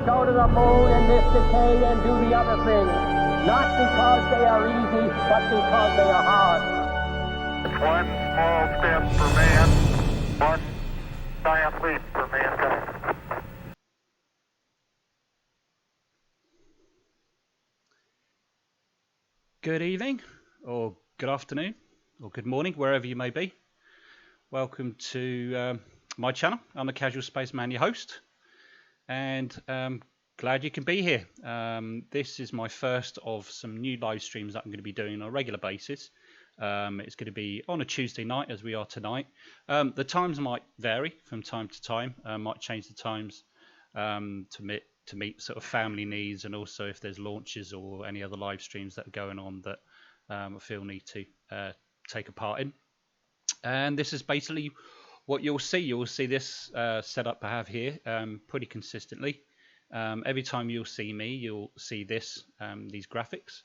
Go to the moon in this decade and do the other things, not because they are easy, but because they are hard. One small step for man, one giant leap for mankind. Good evening, or good afternoon, or good morning, wherever you may be. Welcome to my channel. I'm the Casual Spaceman, your host, and glad you can be here. This is my first of some new live streams that I'm going to be doing on a regular basis. It's going to be on a Tuesday night, as we are tonight. The times might vary from time to time. Might change the times to meet sort of family needs, and also if there's launches or any other live streams that are going on that I feel need to take a part in. And this is basically what you'll see. You'll see this setup I have here pretty consistently. Every time you'll see me, you'll see this, these graphics.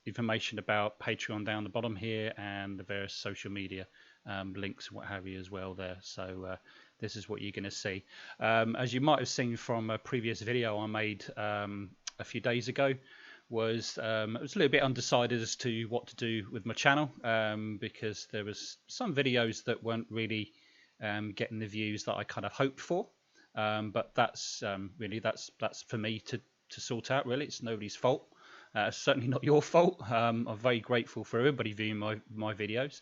Information about Patreon down the bottom here, and the various social media links and what have you as well there. So this is what you're going to see. As you might have seen from a previous video I made a few days ago, was I was a little bit undecided as to what to do with my channel, because there was some videos that weren't really getting the views that I kind of hoped for. But that's really that's for me to sort out. Really, it's nobody's fault. Certainly not your fault. I'm very grateful for everybody viewing my videos.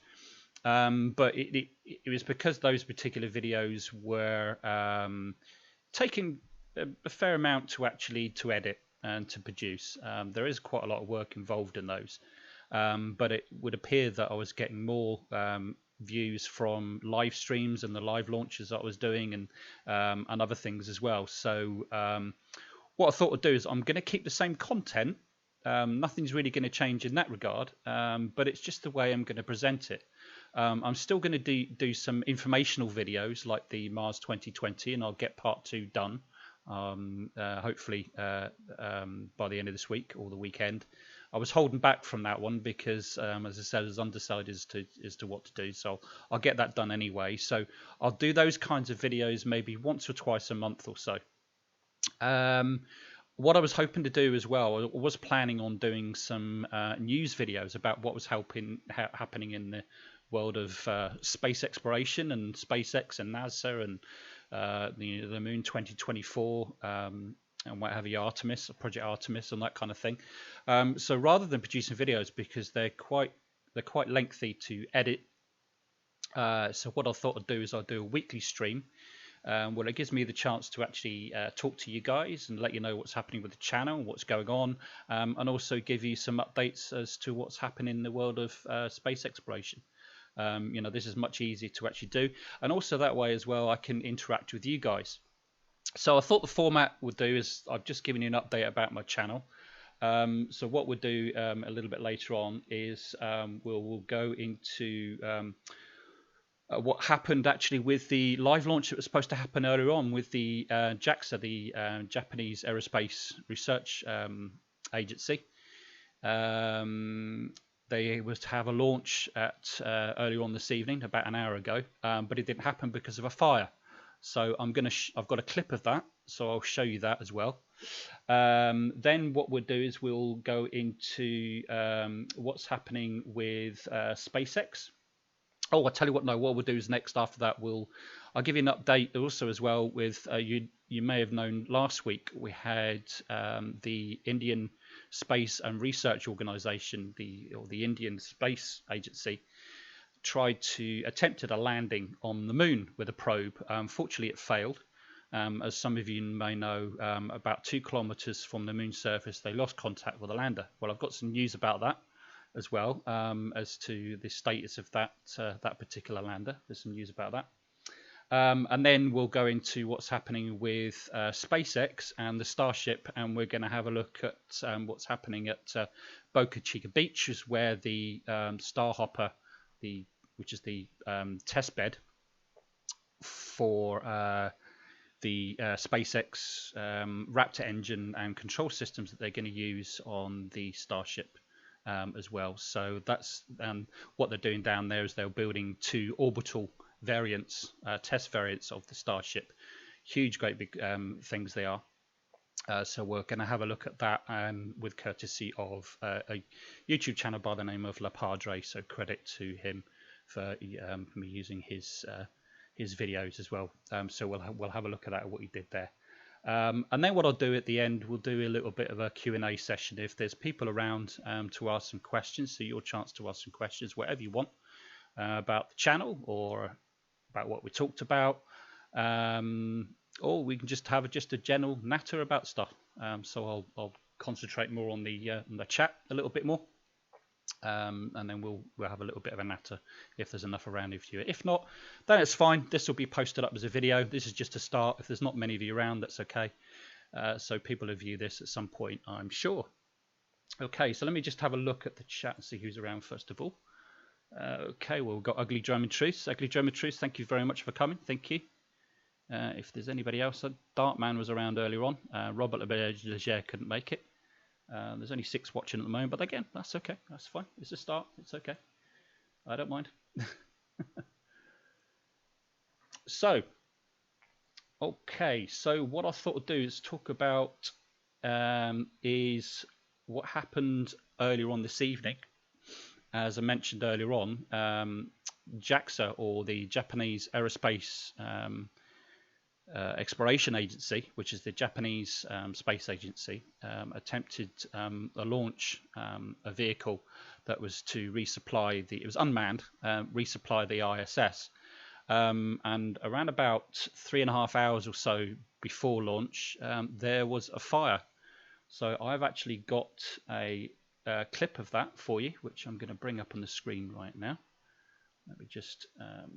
But it was because those particular videos were taking a fair amount to edit and to produce. There is quite a lot of work involved in those. But it would appear that I was getting more views from live streams and the live launches that I was doing, and other things as well. So what I thought I'd do is I'm going to keep the same content. Nothing's really going to change in that regard, but it's just the way I'm going to present it. I'm still going to do some informational videos like the Mars 2020, and I'll get part 2 done hopefully by the end of this week or the weekend. I was holding back from that one because, as I said, I was undecided as to what to do. So I'll get that done anyway. So I'll do those kinds of videos maybe once or twice a month or so. What I was hoping to do as well, I was planning on doing some news videos about what was happening in the world of space exploration and SpaceX and NASA and the Moon 2024 and what have you, Artemis, Project Artemis, and that kind of thing. So rather than producing videos, because they're quite lengthy to edit, so what I thought I'd do is I'll do a weekly stream. Well, it gives me the chance to actually talk to you guys and let you know what's happening with the channel, what's going on, and also give you some updates as to what's happening in the world of space exploration. You know, this is much easier to actually do, and also that way as well I can interact with you guys. So I thought the format would do is I've just given you an update about my channel. So what we'll do a little bit later on is we'll go into what happened actually with the live launch that was supposed to happen earlier on with the JAXA, the Japanese Aerospace Research Agency. They was to have a launch at earlier on this evening, about an hour ago, but it didn't happen because of a fire. So I've got a clip of that, so I'll show you that as well. Then what we'll do is we'll go into what's happening with SpaceX. Oh, I'll tell you what. No, what we'll do is next after that, I'll give you an update also as well with you may have known last week we had the Indian Space and Research Organization, the Indian Space Agency, attempted a landing on the moon with a probe. Unfortunately, it failed. As some of you may know, about 2 kilometers from the moon surface, they lost contact with the lander. Well, I've got some news about that as well, as to the status of that that particular lander. There's some news about that. And then we'll go into what's happening with SpaceX and the Starship, and we're going to have a look at what's happening at Boca Chica Beach, is where the Starhopper, which is the test bed for the SpaceX Raptor engine and control systems that they're going to use on the Starship as well. So that's what they're doing down there, is they're building 2 orbital variants, test variants of the Starship. Huge, great big things they are. So we're going to have a look at that, with courtesy of a YouTube channel by the name of La Padre. So credit to him for me using his videos as well. So we'll have a look at that, what he did there. And then what I'll do at the end, we'll do a little bit of a Q&A session. If there's people around to ask some questions, so your chance to ask some questions, whatever you want, about the channel or about what we talked about, or we can just have a general natter about stuff. So I'll concentrate more on the chat a little bit more, and then we'll have a little bit of a natter if there's enough around of you. If not, then it's fine. This will be posted up as a video. This is just a start. If there's not many of you around, that's okay. So people will view this at some point, I'm sure. Okay, so let me just have a look at the chat and see who's around first of all. Okay, well, we've got Ugly German Truth. Ugly German Truth, thank you very much for coming. Thank you. If there's anybody else, Dartman was around earlier on. Robert Legere couldn't make it. There's only 6 watching at the moment, but again, that's okay. That's fine. It's a start. It's okay. I don't mind. So, okay. So what I thought I'd do is talk about is what happened earlier on this evening. As I mentioned earlier on, JAXA, or the Japanese Aerospace Exploration Agency, which is the Japanese space agency, attempted a launch a vehicle that was to resupply it was unmanned, resupply the ISS. And around about 3.5 hours or so before launch, there was a fire. So I've actually got a clip of that for you, which I'm going to bring up on the screen right now. Let me just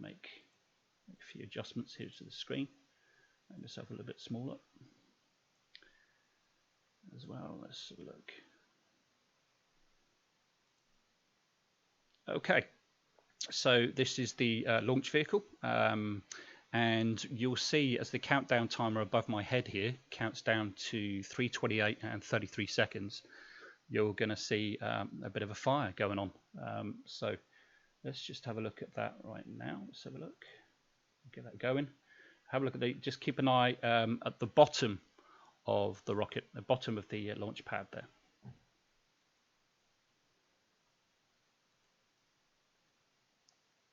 make a few adjustments here to the screen. Make myself a little bit smaller as well. Let's have a look. Okay, so this is the launch vehicle, and you'll see as the countdown timer above my head here counts down to 3:28 and 33 seconds. You're going to see a bit of a fire going on. So let's just have a look at that right now. Let's have a look. Get that going. Have a look at just keep an eye at the bottom of the rocket, the bottom of the launch pad there.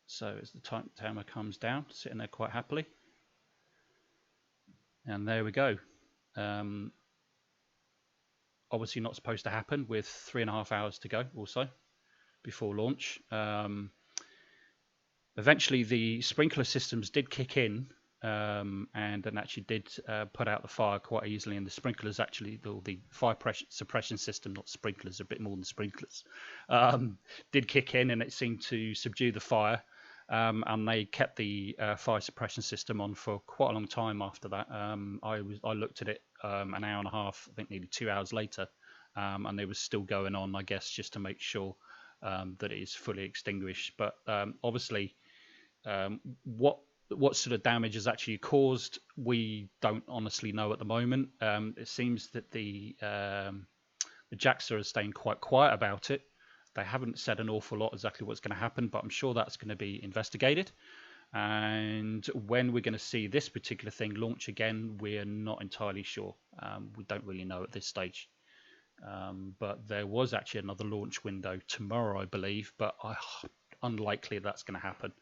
So as the timer comes down, sitting there quite happily. And there we go. Obviously not supposed to happen with 3.5 hours to go also before launch. Eventually the sprinkler systems did kick in, and actually did put out the fire quite easily, and the sprinklers actually, the fire suppression system, not sprinklers, a bit more than sprinklers, did kick in, and it seemed to subdue the fire, and they kept the fire suppression system on for quite a long time after that. I looked at it an hour and a half, I think nearly 2 hours later, and it was still going on, I guess, just to make sure that it is fully extinguished. But obviously, what sort of damage is actually caused, we don't honestly know at the moment. It seems that the JAXA is staying quite quiet about it. They haven't said an awful lot exactly what's going to happen, but I'm sure that's going to be investigated. And when we're going to see this particular thing launch again, we're not entirely sure. We don't really know at this stage. But there was actually another launch window tomorrow, I believe, but unlikely that's going to happen.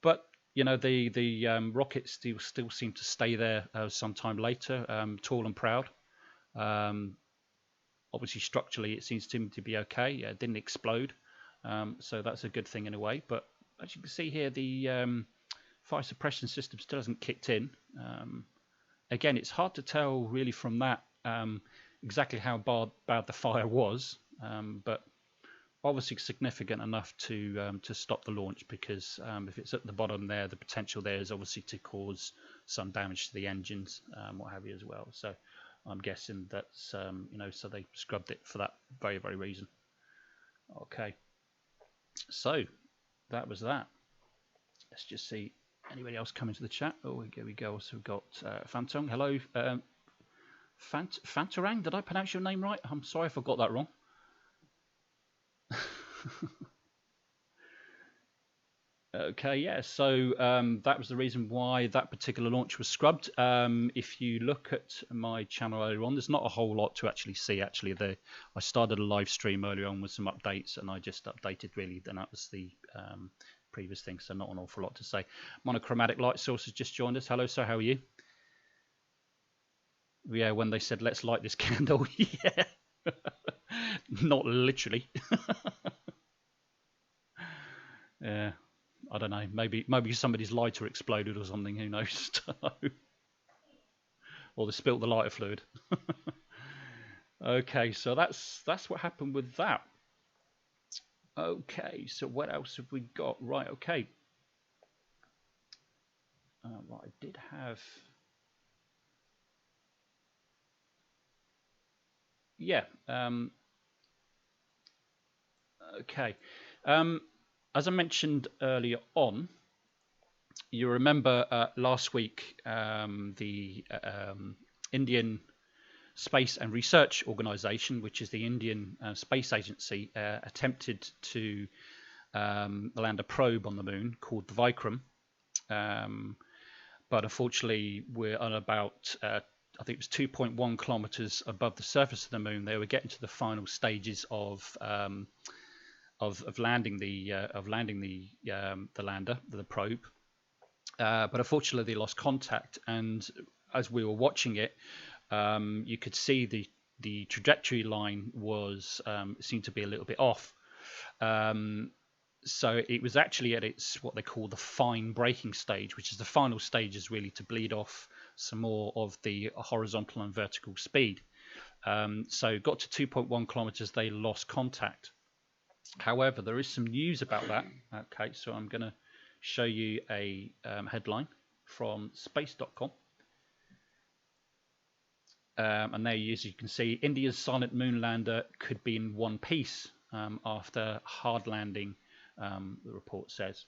But you know, the rockets still seem to stay there sometime later, tall and proud. Obviously, structurally, it seems to be okay. It didn't explode, so that's a good thing in a way. But as you can see here, the fire suppression system still hasn't kicked in. again, it's hard to tell really from that exactly how bad the fire was, but obviously significant enough to stop the launch, because if it's at the bottom there, the potential there is obviously to cause some damage to the engines, what have you as well. So I'm guessing that's so they scrubbed it for that very reason. Okay, so that was that. Let's just see anybody else coming to the chat. Oh, here we go. So we've got Phantom. Hello, Fantarang. Did I pronounce your name right? I'm sorry if I got that wrong. Okay, yeah, so that was the reason why that particular launch was scrubbed. If you look at my channel earlier on, there's not a whole lot to actually see. Actually, I started a live stream earlier on with some updates, and I just updated really, and that was the previous thing, so not an awful lot to say. Monochromatic light source has just joined us. Hello, sir, how are you? Yeah, when they said, let's light this candle, yeah. Not literally. Yeah. I don't know. Maybe somebody's lighter exploded or something. Who knows? Or they spilt the lighter fluid. Okay, so that's what happened with that. Okay, so what else have we got? Right. Okay. Right. I did have. Yeah. Okay. As I mentioned earlier on, you remember last week the Indian Space and Research Organization, which is the Indian Space Agency, attempted to land a probe on the moon called the Vikram. But unfortunately, we're on about, I think it was 2.1 kilometers above the surface of the moon. They were getting to the final stages of landing the lander, the probe, but unfortunately they lost contact. And as we were watching it, you could see the trajectory line was seemed to be a little bit off. So it was actually at its what they call the fine braking stage, which is the final stage, is really to bleed off some more of the horizontal and vertical speed. So got to 2.1 kilometers, they lost contact. However, there is some news about that. Okay, so I'm going to show you a headline from space.com. And there, as you can see, India's silent moon lander could be in one piece after hard landing, the report says.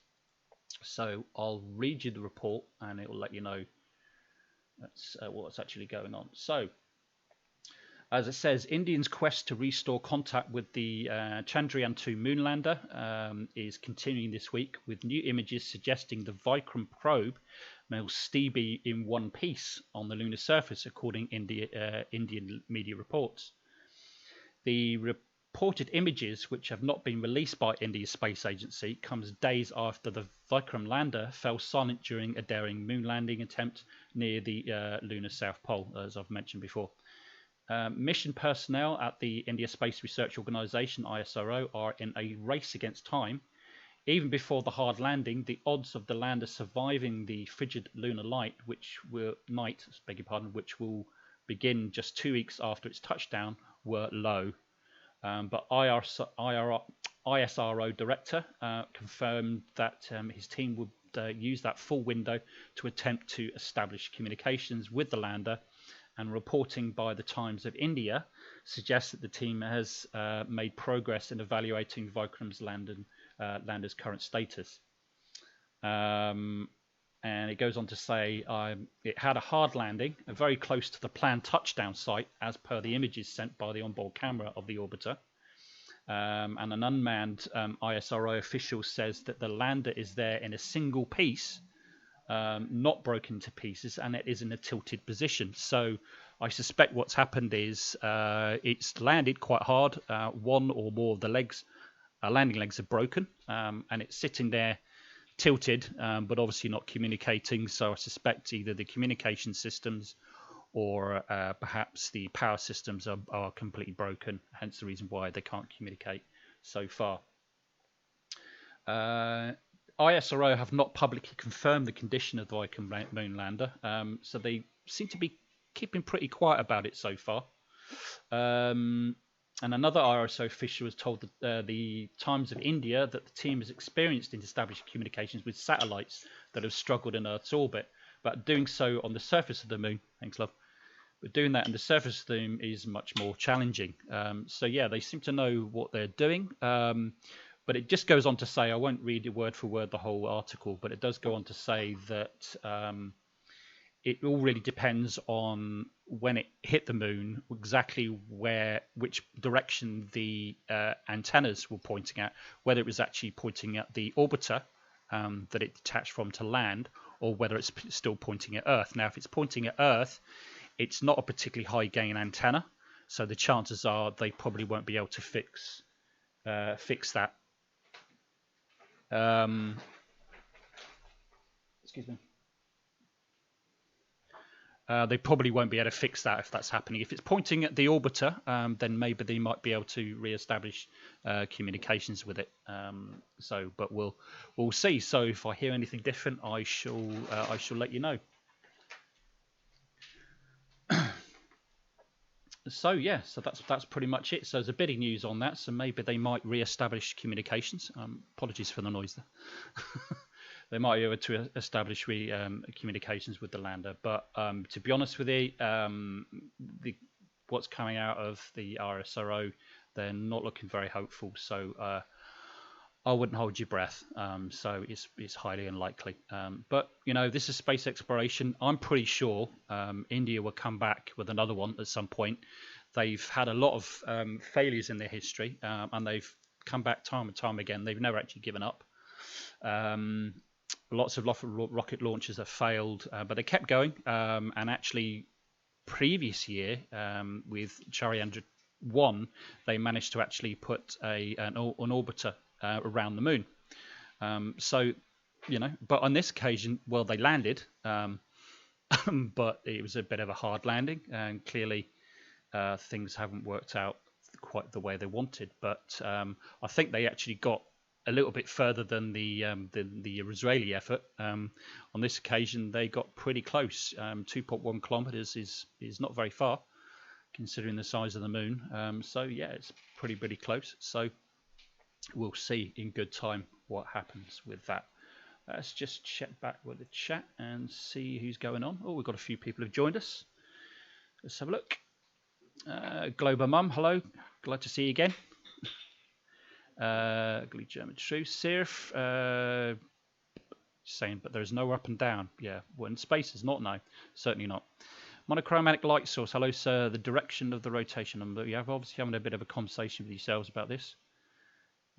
So I'll read you the report and it will let you know that's what's actually going on. So, as it says, Indians' quest to restore contact with the Chandrayaan-2 moon lander is continuing this week, with new images suggesting the Vikram probe may still be in one piece on the lunar surface, according to Indian media reports. The reported images, which have not been released by India's space agency, comes days after the Vikram lander fell silent during a daring moon landing attempt near the lunar South Pole, as I've mentioned before. Mission personnel at the India Space Research Organisation, ISRO, are in a race against time. Even before the hard landing, the odds of the lander surviving the frigid lunar which will begin just 2 weeks after its touchdown, were low. But ISRO director confirmed that his team would use that full window to attempt to establish communications with the lander. And reporting by the Times of India suggests that the team has made progress in evaluating Vikram's lander's current status. And it goes on to say it had a hard landing, very close to the planned touchdown site, as per the images sent by the onboard camera of the orbiter. And an unmanned ISRO official says that the lander is there in a single piece, not broken to pieces, and it is in a tilted position. So I suspect what's happened is it's landed quite hard. One or more of the landing legs are broken, and it's sitting there tilted, but obviously not communicating. So I suspect either the communication systems or perhaps the power systems are completely broken, hence the reason why they can't communicate so far. ISRO have not publicly confirmed the condition of the Vikram moon lander, so they seem to be keeping pretty quiet about it so far. And another ISRO official has told the Times of India that the team has experienced in establishing communications with satellites that have struggled in Earth's orbit, but doing so on the surface of the moon. Thanks, love. But doing that on the surface of the moon is much more challenging. So yeah, they seem to know what they're doing. But it just goes on to say, I won't read it word for word the whole article, but it does go on to say that it all really depends on when it hit the moon, exactly which direction the antennas were pointing at, whether it was actually pointing at the orbiter that it detached from to land, or whether it's still pointing at Earth. Now, if it's pointing at Earth, it's not a particularly high gain antenna, so the chances are they probably won't be able to fix that. Excuse me. They probably won't be able to fix that if that's happening. If it's pointing at the orbiter, then maybe they might be able to re-establish communications with it. But we'll see. So if I hear anything different, I shall let you know. So yeah, so that's pretty much it. So there's a bit of news on that. So maybe they might re-establish communications. Apologies for the noise there. They might be able to establish communications with the lander. But to be honest with you, what's coming out of the ISRO, they're not looking very hopeful. So I wouldn't hold your breath. So it's highly unlikely. But you know, this is space exploration. I'm pretty sure India will come back with another one at some point. They've had a lot of failures in their history, and they've come back time and time again. They've never actually given up. Lots of rocket launches have failed, but they kept going. And actually, previous year with Chandrayaan-1, they managed to actually put an orbiter around the moon. So, you know, but on this occasion, well, they landed, but it was a bit of a hard landing, and clearly things haven't worked out quite the way they wanted. But I think they actually got a little bit further than the Israeli effort. On this occasion, they got pretty close. 2.1 kilometers is not very far, considering the size of the moon. So yeah, it's pretty close. So we'll see in good time what happens with that. Let's just check back with the chat and see who's going on. Oh, we've got a few people who've joined us. Let's have a look. Global Mum, hello. Glad to see you again. Ugly German True. Sirf saying, but there's no up and down. Yeah, well, in space is not, no. Certainly not. Monochromatic light source. Hello, sir. The direction of the rotation. You have obviously having a bit of a conversation with yourselves about this.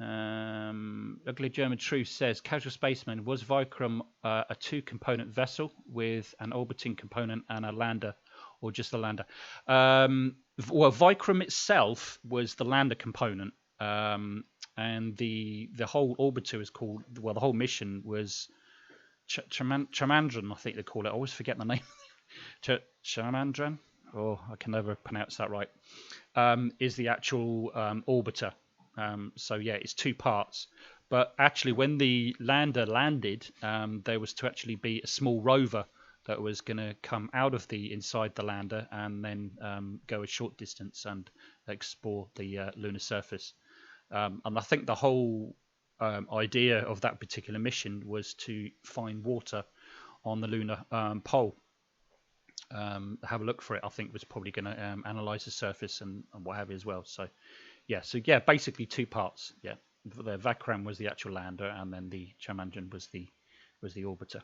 Ugly German Truth says, casual spaceman, was Vikram a two-component vessel with an orbiting component and a lander, or just a lander? Well, Vikram itself was the lander component, and the whole orbiter is called, well, the whole mission was Chandrayaan, I think they call it. I always forget the name. Chandrayaan, oh, I can never pronounce that right, is the actual orbiter. So yeah, it's two parts. But actually, when the lander landed, there was to actually be a small rover that was going to come out of inside the lander and then go a short distance and explore the lunar surface. And I think the whole idea of that particular mission was to find water on the lunar pole. Have a look for it. I think was probably going to analyze the surface and what have you as well. So yeah, basically two parts. Yeah, the Vikram was the actual lander, and then the Chandrayaan was the orbiter.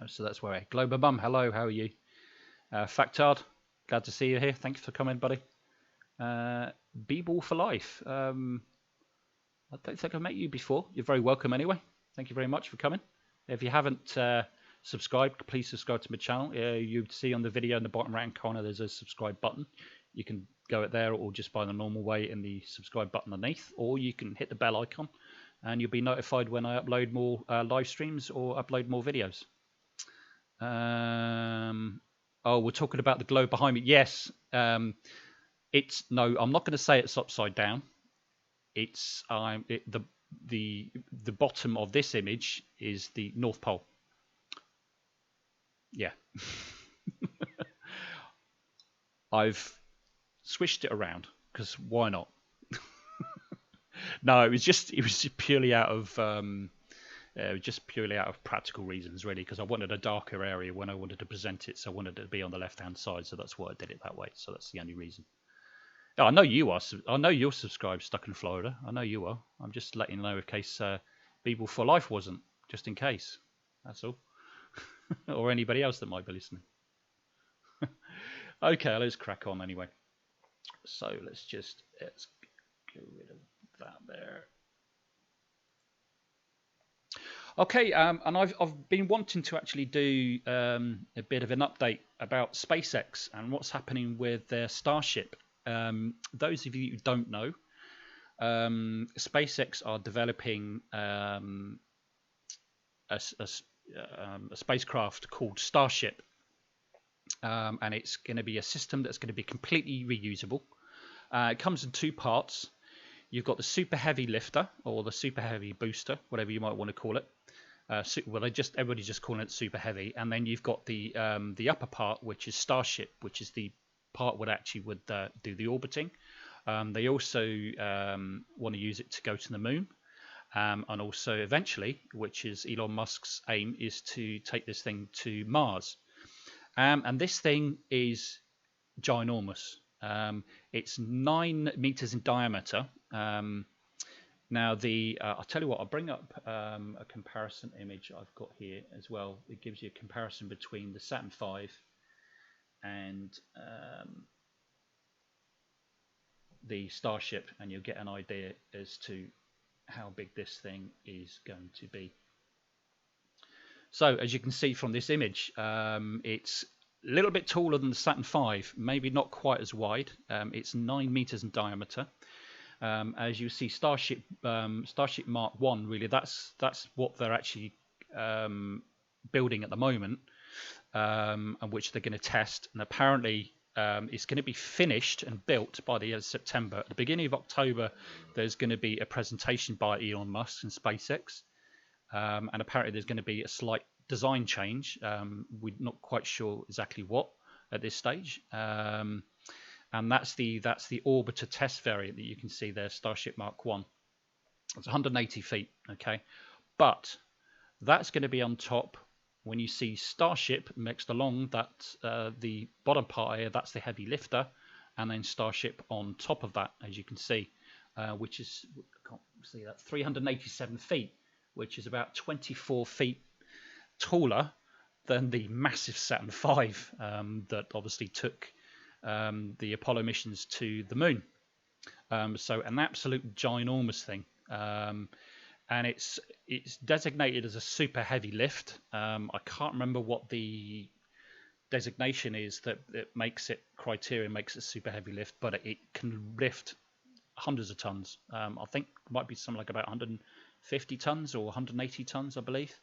So that's where Global Mum, hello, how are you? Factard, glad to see you here. Thanks for coming, buddy. B-Ball for life. I don't think I've met you before. You're very welcome anyway. Thank you very much for coming. If you haven't subscribed, please subscribe to my channel. You'd see on the video in the bottom right hand corner there's a subscribe button. You can go it there, or just by the normal way in the subscribe button underneath, or you can hit the bell icon and you'll be notified when I upload more live streams or upload more videos. Oh, we're talking about the globe behind me. Yes, I'm not going to say it's upside down. It's the the bottom of this image is the North Pole. Yeah. I've switched it around because why not? No, it was just purely out of practical reasons, really, because I wanted a darker area when I wanted to present it, so I wanted it to be on the left-hand side, so that's why I did it that way. So that's the only reason. Oh, I know you are. I know you're subscribed, stuck in Florida. I know you are. I'm just letting you know in case People for Life wasn't, just in case. That's all. Or anybody else that might be listening. Okay, let's crack on anyway. So let's get rid of that there. Okay, and I've been wanting to actually do a bit of an update about SpaceX and what's happening with their Starship. Those of you who don't know, SpaceX are developing a spacecraft called Starship, and it's going to be a system that's going to be completely reusable. It comes in two parts. You've got the Super Heavy Lifter or the Super Heavy Booster, whatever you might want to call it. Well, everybody's just calling it Super Heavy, and then you've got the upper part, which is Starship, which is the part would do the orbiting. They also want to use it to go to the moon, and also eventually, which is Elon Musk's aim, is to take this thing to Mars. And this thing is ginormous. It's 9 meters in diameter. Now, I'll tell you what, I'll bring up a comparison image I've got here as well. It gives you a comparison between the Saturn V and the Starship, and you'll get an idea as to how big this thing is going to be. So, as you can see from this image, it's a little bit taller than the Saturn V, maybe not quite as wide. It's 9 meters in diameter. As you see, Starship Mark 1, really, that's what they're actually building at the moment, and which they're going to test. And apparently, it's going to be finished and built by the end of September. At the beginning of October, there's going to be a presentation by Elon Musk and SpaceX, and apparently there's going to be a slight design change. We're not quite sure exactly what at this stage. And that's the orbiter test variant that you can see there, Starship Mark 1. It's 180 feet, okay? But that's going to be on top. When you see Starship mixed along, that the bottom part here, that's the heavy lifter, and then Starship on top of that, as you can see, which is, I can't see that, 387 feet, which is about 24 feet taller than the massive Saturn V that obviously took the Apollo missions to the moon. So an absolute ginormous thing, and it's designated as a super heavy lift. I can't remember what the designation is that makes it super heavy lift, but it can lift hundreds of tons. I think it might be something like about 150 tons or 180 tons, I believe,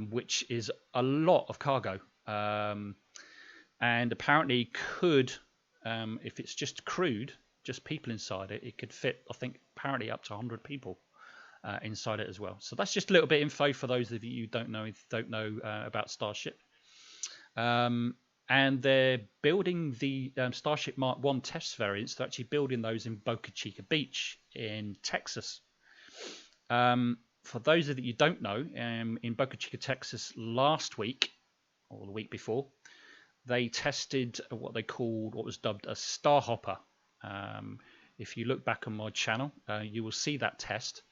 which is a lot of cargo. And apparently could, if it's just crewed, just people inside it, it could fit, I think, apparently up to 100 people inside it as well. So that's just a little bit of info for those of you who don't know about Starship. And they're building the Starship Mark 1 test variants. They're actually building those in Boca Chica Beach in Texas. For those of you who don't know, in Boca Chica, Texas, last week, or the week before, they tested what was dubbed a Starhopper. If you look back on my channel, you will see that test.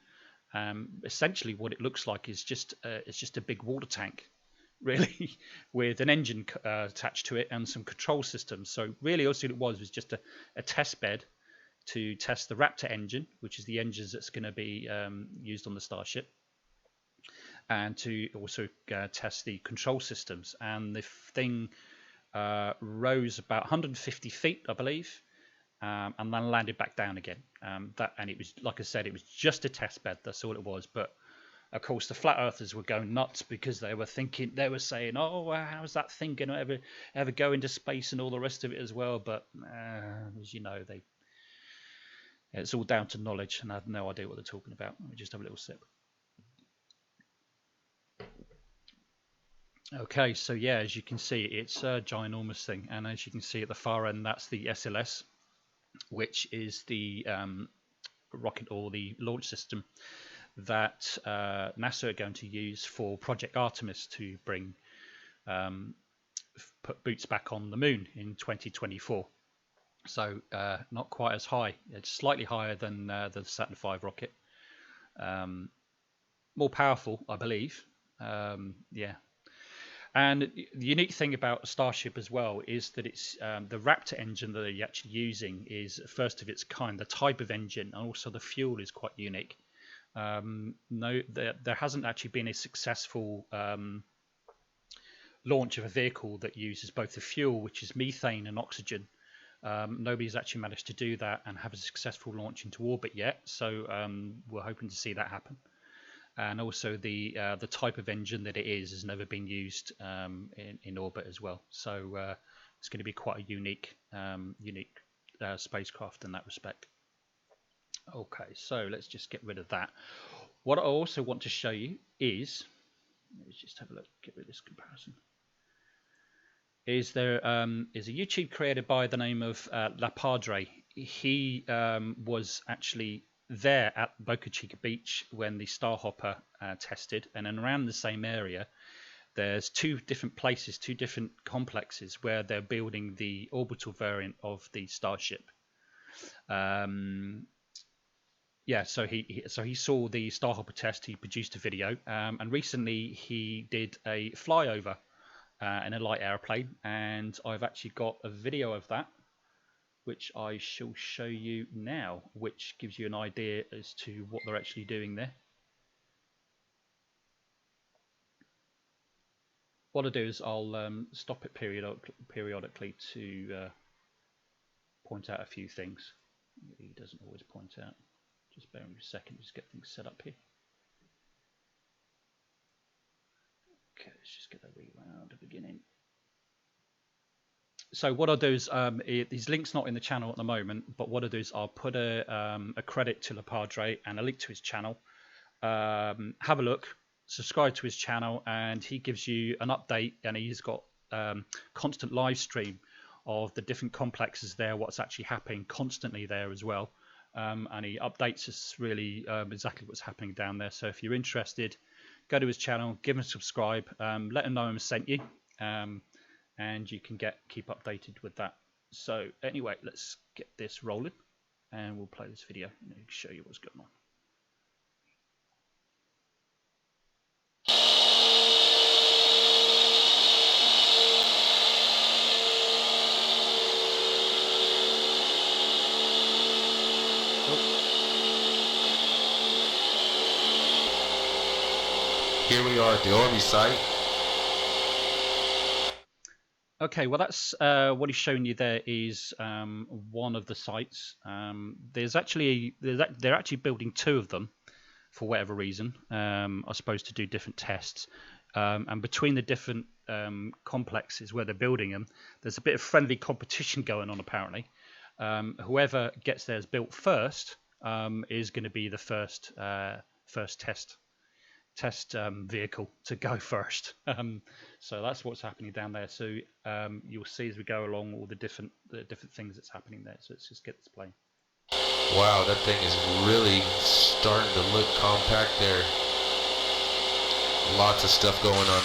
Essentially, what it looks like is just a big water tank, really, with an engine attached to it and some control systems. So really, also it was just a test bed to test the Raptor engine, which is the engines that's going to be used on the Starship, and to also test the control systems. And the thing rose about 150 feet, I believe, and then landed back down again. And it was, like I said, it was just a test bed. That's all it was. But of course, the flat earthers were going nuts because they were saying, "Oh, how's that thing going to ever go into space and all the rest of it as well?" But as you know, It's all down to knowledge, and I have no idea what they're talking about. Let me just have a little sip. Okay, so yeah, as you can see, it's a ginormous thing, and as you can see at the far end, that's the SLS, which is the rocket or the launch system that NASA are going to use for Project Artemis to bring put boots back on the moon in 2024. So not quite as high. It's slightly higher than the Saturn V rocket. More powerful, I believe. Yeah. And the unique thing about Starship as well is that it's the Raptor engine that they're actually using is first of its kind. The type of engine and also the fuel is quite unique. No, there hasn't actually been a successful launch of a vehicle that uses both the fuel, which is methane and oxygen. Nobody's actually managed to do that and have a successful launch into orbit yet. So we're hoping to see that happen. And also the type of engine that it is has never been used in orbit as well. So it's going to be quite a unique spacecraft in that respect. Okay, so let's just get rid of that. What I also want to show you is, let's just have a look, get rid of this comparison. Is there is a YouTube creator by the name of La Padre. He was actually there at Boca Chica Beach when the Starhopper tested, and then around the same area there's two different places, two different complexes where they're building the orbital variant of the Starship. Yeah, so he saw the Starhopper test, he produced a video, and recently he did a flyover in a light airplane, and I've actually got a video of that, which I shall show you now, which gives you an idea as to what they're actually doing there. What I'll do is I'll stop it periodically to point out a few things. He doesn't always point out. Just bear with me a second, just get things set up here. Okay, let's just get that rewound at the beginning. So what I'll do is, his link's not in the channel at the moment, but what I'll do is I'll put a credit to La Padre and a link to his channel. Have a look, subscribe to his channel, and he gives you an update, and he's got constant live stream of the different complexes there, what's actually happening constantly there as well. And he updates us really exactly what's happening down there. So if you're interested, go to his channel, give him a subscribe, let him know I sent you. And you can keep updated with that. So anyway, let's get this rolling, and we'll play this video and show you what's going on. Here we are at the Orbi site. Okay, well that's what he's showing you there is one of the sites. They're actually building two of them for whatever reason. I suppose to do different tests. And between the different complexes where they're building them, there's a bit of friendly competition going on apparently. Whoever gets theirs built first is going to be the first test vehicle to go first. So that's what's happening down there. So you'll see as we go along all the different things that's happening there. So let's just get this playing. Wow, that thing is really starting to look compact there. Lots of stuff going on.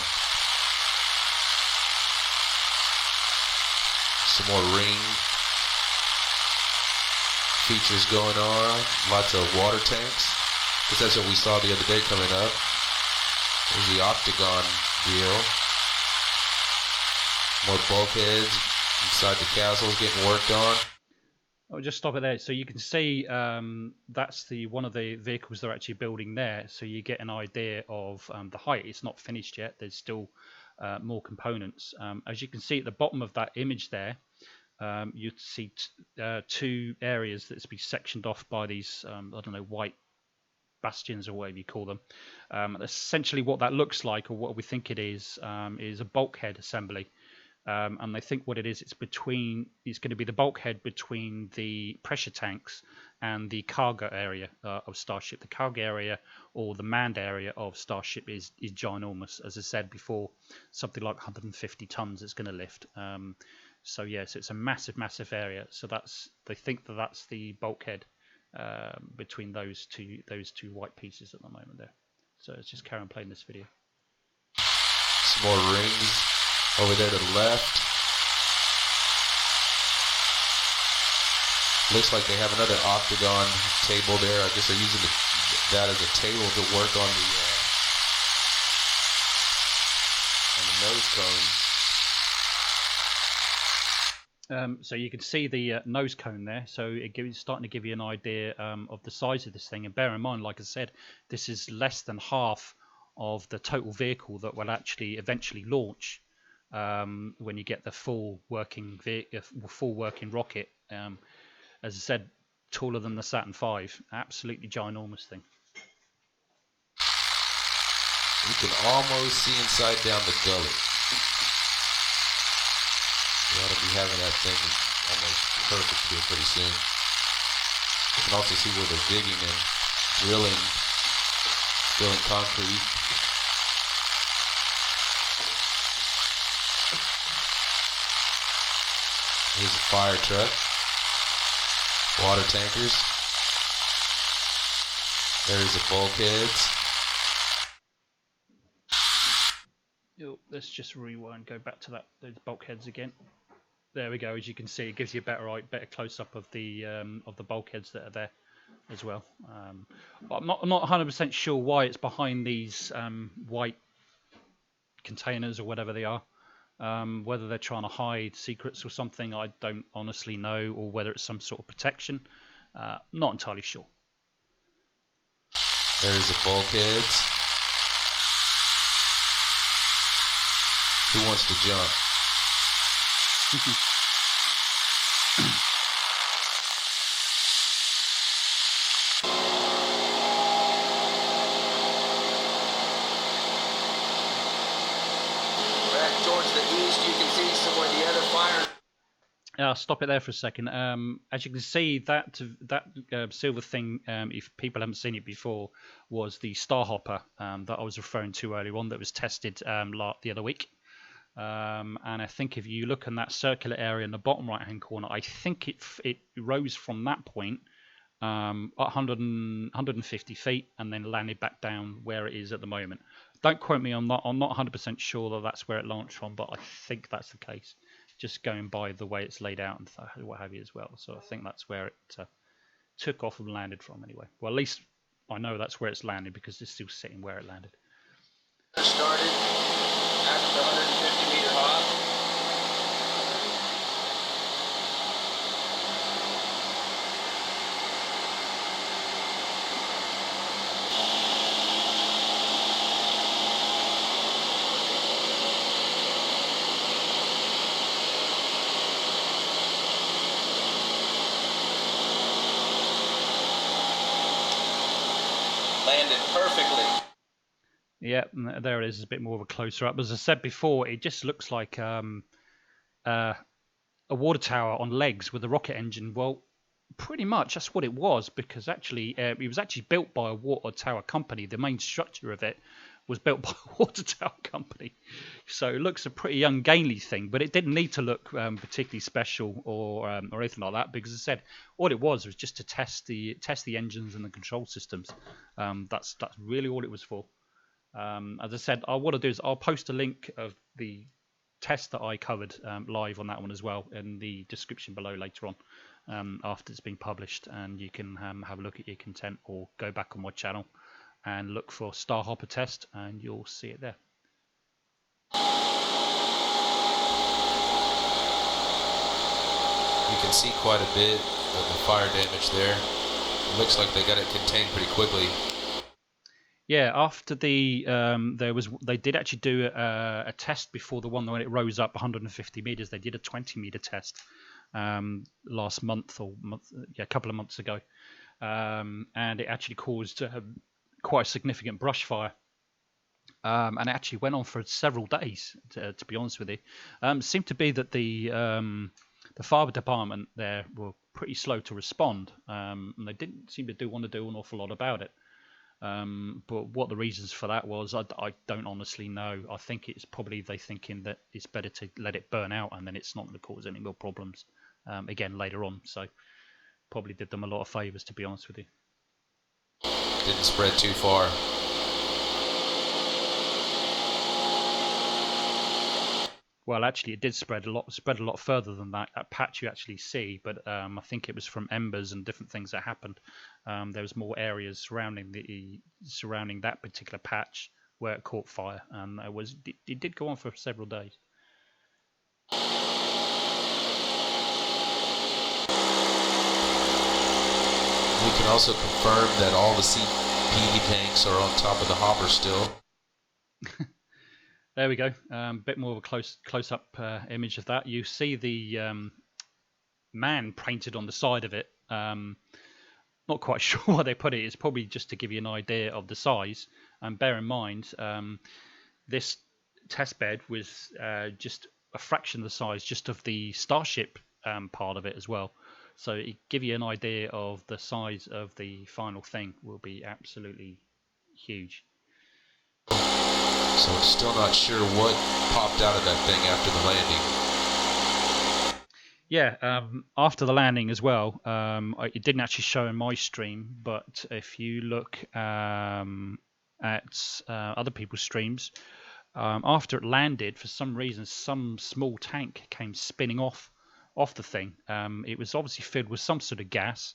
Some more ring features going on. Lots of water tanks. Because that's what we saw the other day coming up. There's the octagon deal. More bulkheads inside the castles getting worked on. I'll just stop it there. So you can see that's one of the vehicles they're actually building there. So you get an idea of the height. It's not finished yet. There's still more components. As you can see at the bottom of that image there, you'd see two areas that's been sectioned off by these, I don't know, white bastions or whatever you call them. Essentially what that looks like, or what we think it is a bulkhead assembly. And I think what it is, it's going to be the bulkhead between the pressure tanks and the cargo area of Starship. The cargo area or the manned area of Starship is ginormous. As I said before, something like 150 tons it's going to lift. So yes, it's a massive area. So they think that's the bulkhead between those two white pieces at the moment there. So let's just carry on playing this video. Some more rings over there to the left. Looks like they have another octagon table there. I guess they're using that as a table to work on the nose cone. So you can see the nose cone there. So it's starting to give you an idea of the size of this thing. And bear in mind, like I said, this is less than half of the total vehicle that will actually eventually launch when you get the full working rocket. As I said, taller than the Saturn V. Absolutely ginormous thing. You can almost see inside down the gullet. We ought to be having that thing almost perfect here pretty soon. You can also see where they're digging and drilling, filling concrete. Here's a fire truck. Water tankers. There's the bulkheads. Let's just rewind, go back to those bulkheads again. There we go. As you can see, it gives you a better close-up of the bulkheads that are there as well. I'm not 100% sure why it's behind these white containers or whatever they are. Whether they're trying to hide secrets or something, I don't honestly know, or whether it's some sort of protection. Not entirely sure. There's the bulkheads. Who wants to jump? Back towards the east, you can see some where the other fire. I'll stop it there for a second. As you can see, that silver thing, if people haven't seen it before, was the Starhopper that I was referring to earlier on that was tested the other week. And I think if you look in that circular area in the bottom right-hand corner, I think it rose from that point 150 feet and then landed back down where it is at the moment. Don't quote me on that. I'm not 100% sure that that's where it launched from, but I think that's the case. Just going by the way it's laid out and what have you as well. So I think that's where it took off and landed from anyway. Well, at least I know that's where it's landed because it's still sitting where it landed. Started after the 150 meter hop. Landed perfectly. Yeah, there it is. It's a bit more of a closer up. As I said before, it just looks like a water tower on legs with a rocket engine. Well, pretty much that's what it was, because actually it was actually built by a water tower company. The main structure of it was built by a water tower company. So it looks a pretty ungainly thing, but it didn't need to look particularly special or anything like that, because as I said, all it was just to test the engines and the control systems. That's really all it was for. As I said, what I'll do is I'll post a link of the test that I covered live on that one as well in the description below later on, after it's been published, and you can have a look at your content or go back on my channel and look for Starhopper test and you'll see it there. You can see quite a bit of the fire damage there. It looks like they got it contained pretty quickly. Yeah, after they did actually do a test before the one when it rose up 150 meters. They did a 20-meter test last month a couple of months ago, and it actually caused quite a significant brush fire, and it actually went on for several days. To be honest with you, seemed to be that the fire department there were pretty slow to respond, and they didn't seem to want to do an awful lot about it. But what the reasons for that was, I don't honestly know. I think it's probably they thinking that it's better to let it burn out, and then it's not going to cause any more problems again later on. So probably did them a lot of favors, to be honest with you. Didn't spread too far. Well, actually, it did spread a lot further than that patch you actually see. But I think it was from embers and different things that happened. There was more areas surrounding that particular patch where it caught fire, and it did go on for several days. We can also confirm that all the CPV tanks are on top of the hopper still. There we go. Bit more of a close-up image of that. You see the man painted on the side of it. Not quite sure why they put it. It's probably just to give you an idea of the size. And bear in mind, this test bed was just a fraction of the size just of the Starship part of it as well. So it give you an idea of the size of the final thing. Will be absolutely huge. So we're still not sure what popped out of that thing after the landing. Yeah, after the landing as well, it didn't actually show in my stream, but if you look at other people's streams, after it landed, for some reason, some small tank came spinning off the thing. It was obviously filled with some sort of gas.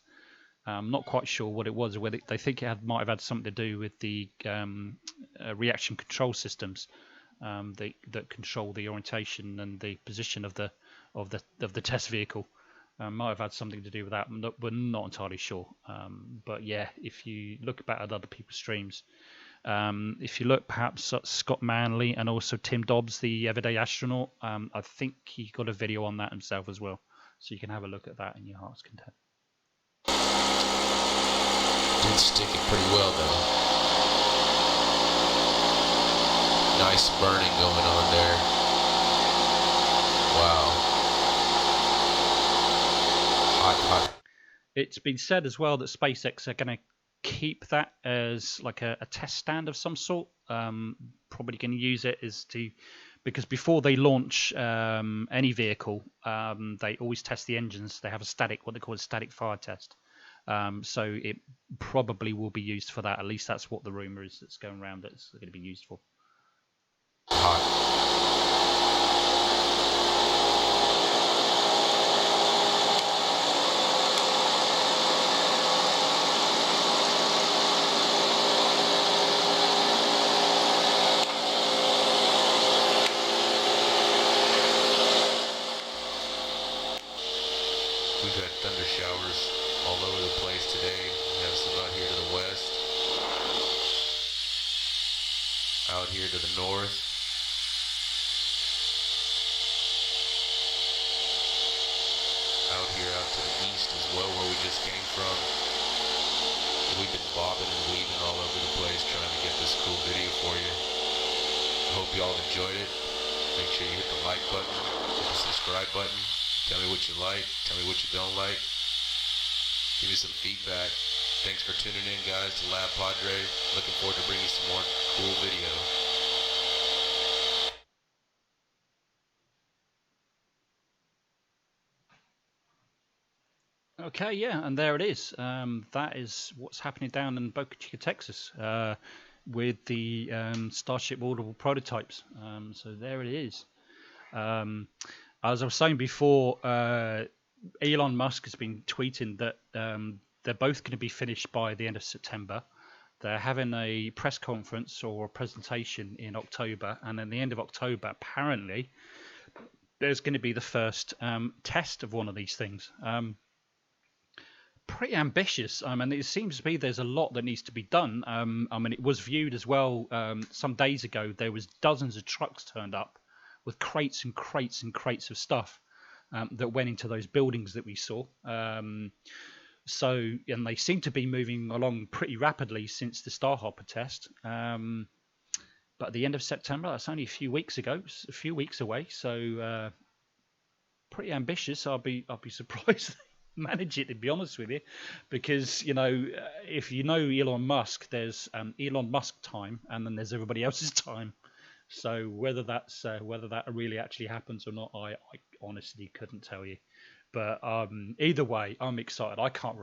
Not quite sure what it was, or whether they think it might have had something to do with the reaction control systems that control the orientation and the position of the test vehicle. Might have had something to do with that. We're not entirely sure. But yeah, if you look back at other people's streams, if you look perhaps at Scott Manley and also Tim Dobbs, the Everyday Astronaut, I think he got a video on that himself as well. So you can have a look at that in your heart's content. Did stick it pretty well though. Nice burning going on there. Wow. Hot. It's been said as well that SpaceX are going to keep that as like a test stand of some sort. Probably going to use it because before they launch any vehicle, they always test the engines. They have what they call a static fire test. So it probably will be used for that. At least that's what the rumor is that's going around that it's going to be used for. We've had thunder showers all over the place today. We have some out here to the west, out here to the north, out here out to the east as well, where we just came from. We've been bobbing and weaving all over the place trying to get this cool video for you. Hope y'all enjoyed it. Make sure you hit the like button, hit the subscribe button. Tell me what you like, tell me what you don't like. Give me some feedback. Thanks for tuning in, guys, to Lab Padre. Looking forward to bringing you some more cool video. Okay, yeah, and there it is. That is what's happening down in Boca Chica, Texas, with the Starship orbital prototypes. So there it is. As I was saying before, Elon Musk has been tweeting that they're both going to be finished by the end of September. They're having a press conference or a presentation in October, and at the end of October, apparently, there's going to be the first test of one of these things. Pretty ambitious. I mean, it seems to be there's a lot that needs to be done. I mean, it was viewed as well some days ago. There was dozens of trucks turned up with crates and crates and crates of stuff that went into those buildings that we saw. And they seem to be moving along pretty rapidly since the Starhopper test. But at the end of September, that's only a few weeks away. So pretty ambitious. I'll be surprised manage it, to be honest with you, because if you know Elon Musk, there's Elon Musk time, and then there's everybody else's time. So whether that really actually happens or not, I honestly couldn't tell you. But either way, I'm excited. I can't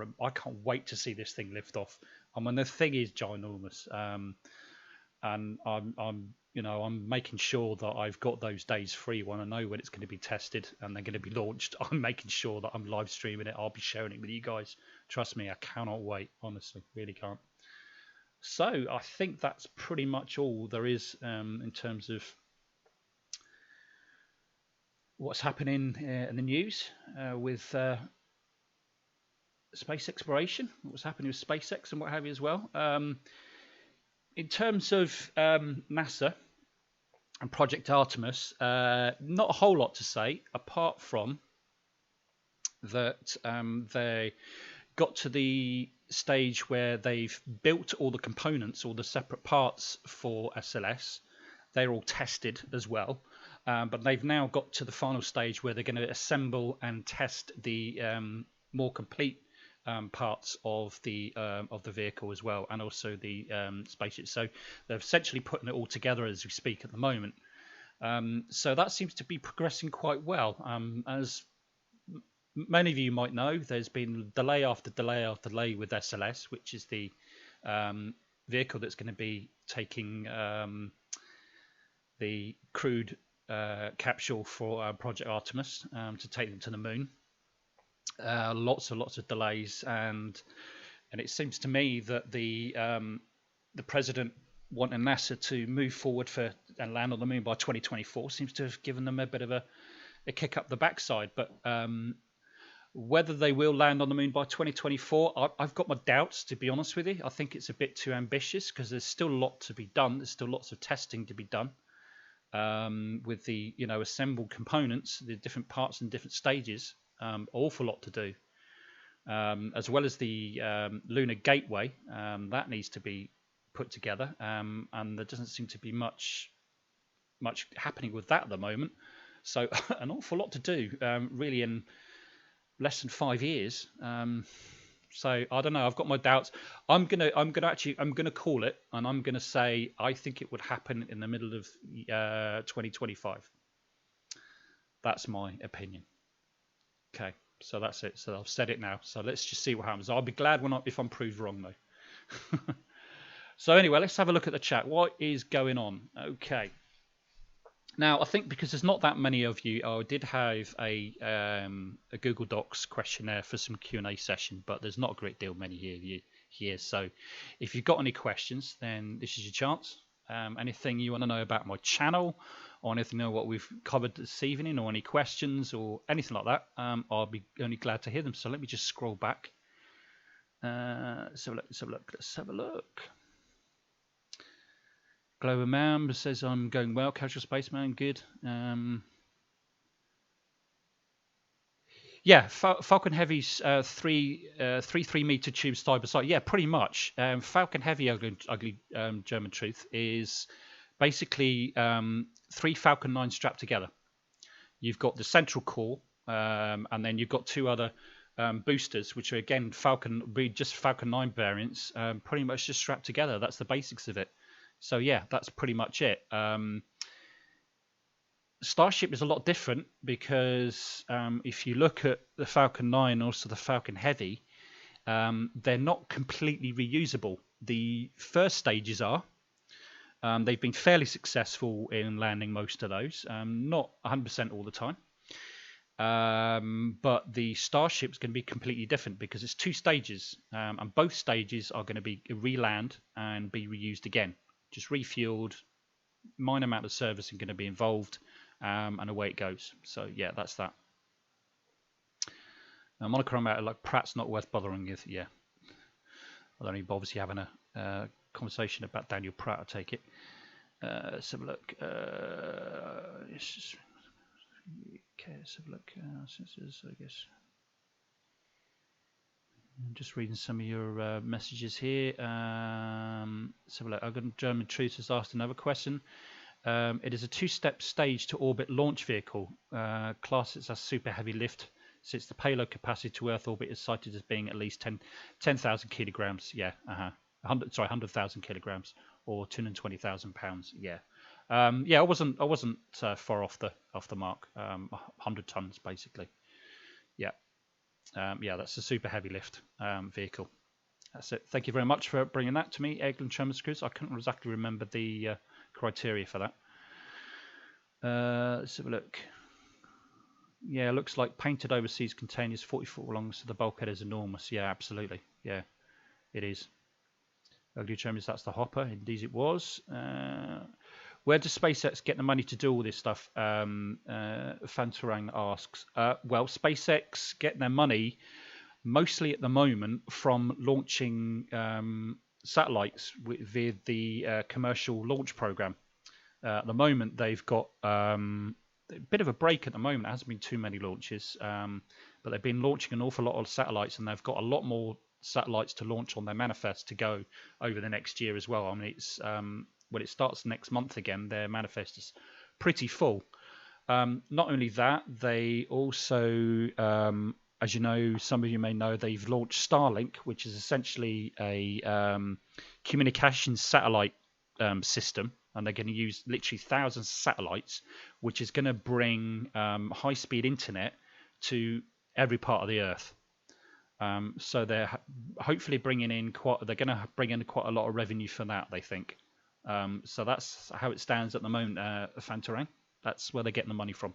wait to see this thing lift off. I mean, the thing is ginormous, and I'm making sure that I've got those days free when I know when it's going to be tested and they're going to be launched. I'm making sure that I'm live streaming it. I'll be sharing it with you guys. Trust me, I cannot wait. Honestly, really can't. So I think that's pretty much all there is in terms of what's happening in the news with space exploration, what's happening with SpaceX and what have you as well. In terms of NASA and Project Artemis, not a whole lot to say, apart from that they got to the stage where they've built all the components, all the separate parts for SLS. They're all tested as well, but they've now got to the final stage where they're going to assemble and test the more complete parts of the vehicle as well, and also the spaceship. So they're essentially putting it all together as we speak at the moment. So that seems to be progressing quite well. As many of you might know, there's been delay after delay after delay with SLS, which is the vehicle that's going to be taking the crewed capsule for Project Artemis to take them to the moon. Lots of delays, and it seems to me that the president wanting NASA to move forward and land on the moon by 2024 seems to have given them a bit of a kick up the backside. But whether they will land on the moon by 2024, I've got my doubts, to be honest with you. I think it's a bit too ambitious because there's still a lot to be done. There's still lots of testing to be done with the assembled components, the different parts and different stages. Awful lot to do, as well as the lunar gateway that needs to be put together, and there doesn't seem to be much happening with that at the moment. So an awful lot to do, really, in less than 5 years. So I don't know. I've got my doubts. I'm gonna call it, and I'm gonna say I think it would happen in the middle of 2025. That's my opinion. Okay, so that's it. So I've said it now. So let's just see what happens. I'll be glad if I'm proved wrong, though. So anyway, let's have a look at the chat. What is going on? Okay. Now, I think because there's not that many of you, I did have a Google Docs questionnaire for some Q&A session, but there's not a great deal many here. So if you've got any questions, then this is your chance. Anything you want to know about my channel, or anything know what we've covered this evening, or any questions or anything like that, I'll be only glad to hear them. So let me just scroll back. Let's have a look. Global Man says I'm going well. Casual Spaceman, good. Yeah, Falcon Heavy's 3 meter tubes side by side. Yeah, pretty much. Falcon Heavy, ugly German truth, is basically 3 Falcon 9 strapped together. You've got the central core, and then you've got 2 other boosters, which are again Falcon 9 variants, pretty much just strapped together. That's the basics of it. So yeah, that's pretty much it. Starship is a lot different because if you look at the Falcon 9 and also the Falcon Heavy, they're not completely reusable. The first stages are. They've been fairly successful in landing most of those, not 100% all the time. But the Starship is going to be completely different because it's 2 stages, and both stages are going to be re-land and be reused again. Just refueled, minor amount of servicing going to be involved, and away it goes. So yeah, that's that. Monochrome like Pratt's not worth bothering with. Yeah, I don't even obviously having a conversation about Daniel Pratt. I take it. Let's have a look. Okay, let's have a look. Sensors, I guess. I'm just reading some of your messages here. Let's have a look. I've got German Truth has asked another question. It is a 2-step stage to orbit launch vehicle. Classes as super heavy lift since the payload capacity to Earth orbit is cited as being at least 10,000 kilograms. Yeah, 100,000 kilograms or 220,000 pounds. Yeah, yeah. I wasn't far off the mark. 100 tons basically. Yeah, yeah. That's a super heavy lift vehicle. That's it. Thank you very much for bringing that to me, Eglin Chalmers Cruise. I couldn't exactly remember the criteria for that. Let's have a look. Yeah, it looks like painted overseas container is 40 foot long, so the bulkhead is enormous. Yeah, absolutely. Yeah, it is. Ugly Chalmers, that's the hopper. Indeed it was. Where does SpaceX get the money to do all this stuff? Fantarang asks. Well, SpaceX get their money mostly at the moment from launching satellites via the commercial launch program. At the moment, they've got a bit of a break at the moment. There hasn't been too many launches, but they've been launching an awful lot of satellites, and they've got a lot more satellites to launch on their manifest to go over the next year as well. I mean, it's when it starts next month again, their manifest is pretty full. Not only that, they also, as you know, some of you may know, they've launched Starlink, which is essentially a communications satellite system. And they're going to use literally thousands of satellites, which is going to bring high-speed internet to every part of the Earth. So they're hopefully bringing in they're going to bring in quite a lot of revenue for that, they think. So that's how it stands at the moment, Fantarang. That's where they're getting the money from.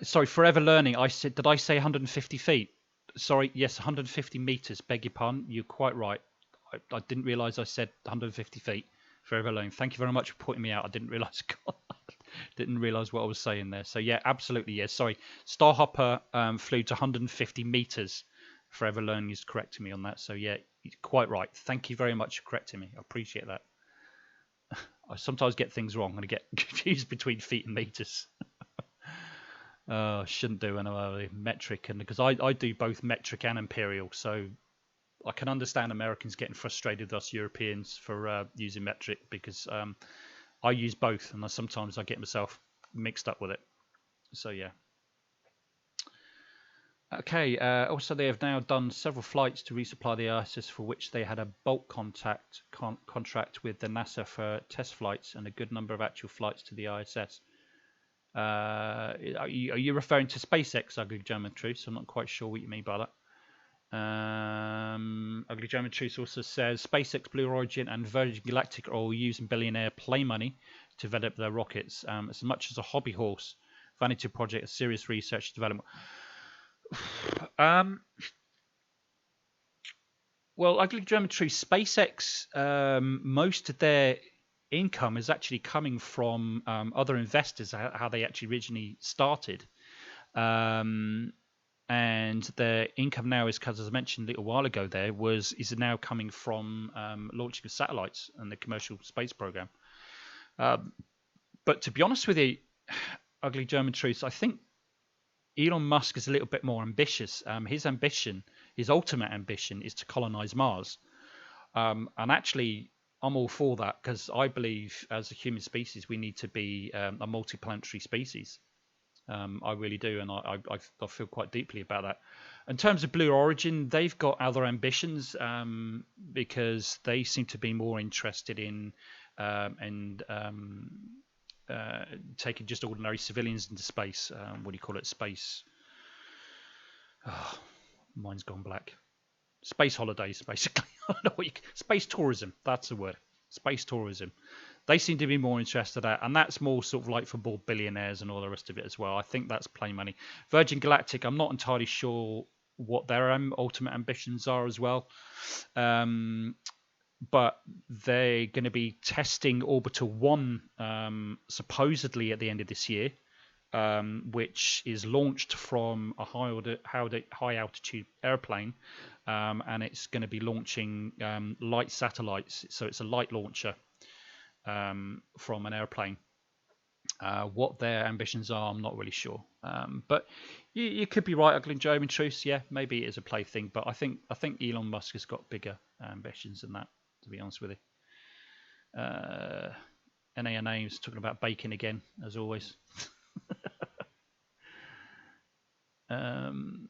Sorry, Forever Learning. Did I say 150 feet? Sorry, yes, 150 meters. Beg your pardon. You're quite right. I didn't realise I said 150 feet. Forever Learning. Thank you very much for pointing me out. I didn't realise. Didn't realise what I was saying there. So yeah, absolutely. Yeah, sorry. Starhopper flew to 150 meters. Forever Learning is correcting me on that. So yeah, quite right. Thank you very much for correcting me. I appreciate that. I sometimes get things wrong and I get confused between feet and meters. I shouldn't do anyway, metric, and because I do both metric and imperial, so I can understand Americans getting frustrated with us Europeans for using metric, because I use both, and sometimes I get myself mixed up with it. So yeah. Okay. Also, they have now done several flights to resupply the ISS, for which they had a bulk contract with the NASA for test flights and a good number of actual flights to the ISS. Are you referring to SpaceX, Ugly German Truce? I'm not quite sure what you mean by that. Ugly German Truce also says SpaceX, Blue Origin, and Virgin Galactic are all using billionaire play money to develop their rockets. As much as a hobby horse, vanity project, a serious research development. Well, Ugly German Truce, SpaceX, most of their income is actually coming from other investors, how they actually originally started, and their income now is, because as I mentioned a little while ago, is now coming from launching of satellites and the commercial space program. But to be honest with you, Ugly German Truth, I think Elon Musk is a little bit more ambitious. His ultimate ambition is to colonize Mars, and actually I'm all for that, because I believe as a human species we need to be a multiplanetary species. I really do, and I feel quite deeply about that. In terms of Blue Origin, they've got other ambitions, because they seem to be more interested in taking just ordinary civilians into space. What do you call it? Space. Oh, mine's gone black. Space holidays, basically. Space tourism. That's the word. Space tourism. They seem to be more interested in that, and that's more sort of like for billionaires and all the rest of it as well. I think that's play money. Virgin Galactic, I'm not entirely sure what their ultimate ambitions are as well. But they're going to be testing Orbital 1 supposedly at the end of this year, which is launched from a high altitude airplane, and it's going to be launching light satellites. So it's a light launcher from an airplane. What their ambitions are, I'm not really sure. But you could be right, Ugly German Truce. Yeah, maybe it is a play thing, but I think Elon Musk has got bigger ambitions than that, to be honest with you. NANA is talking about bacon again, as always. To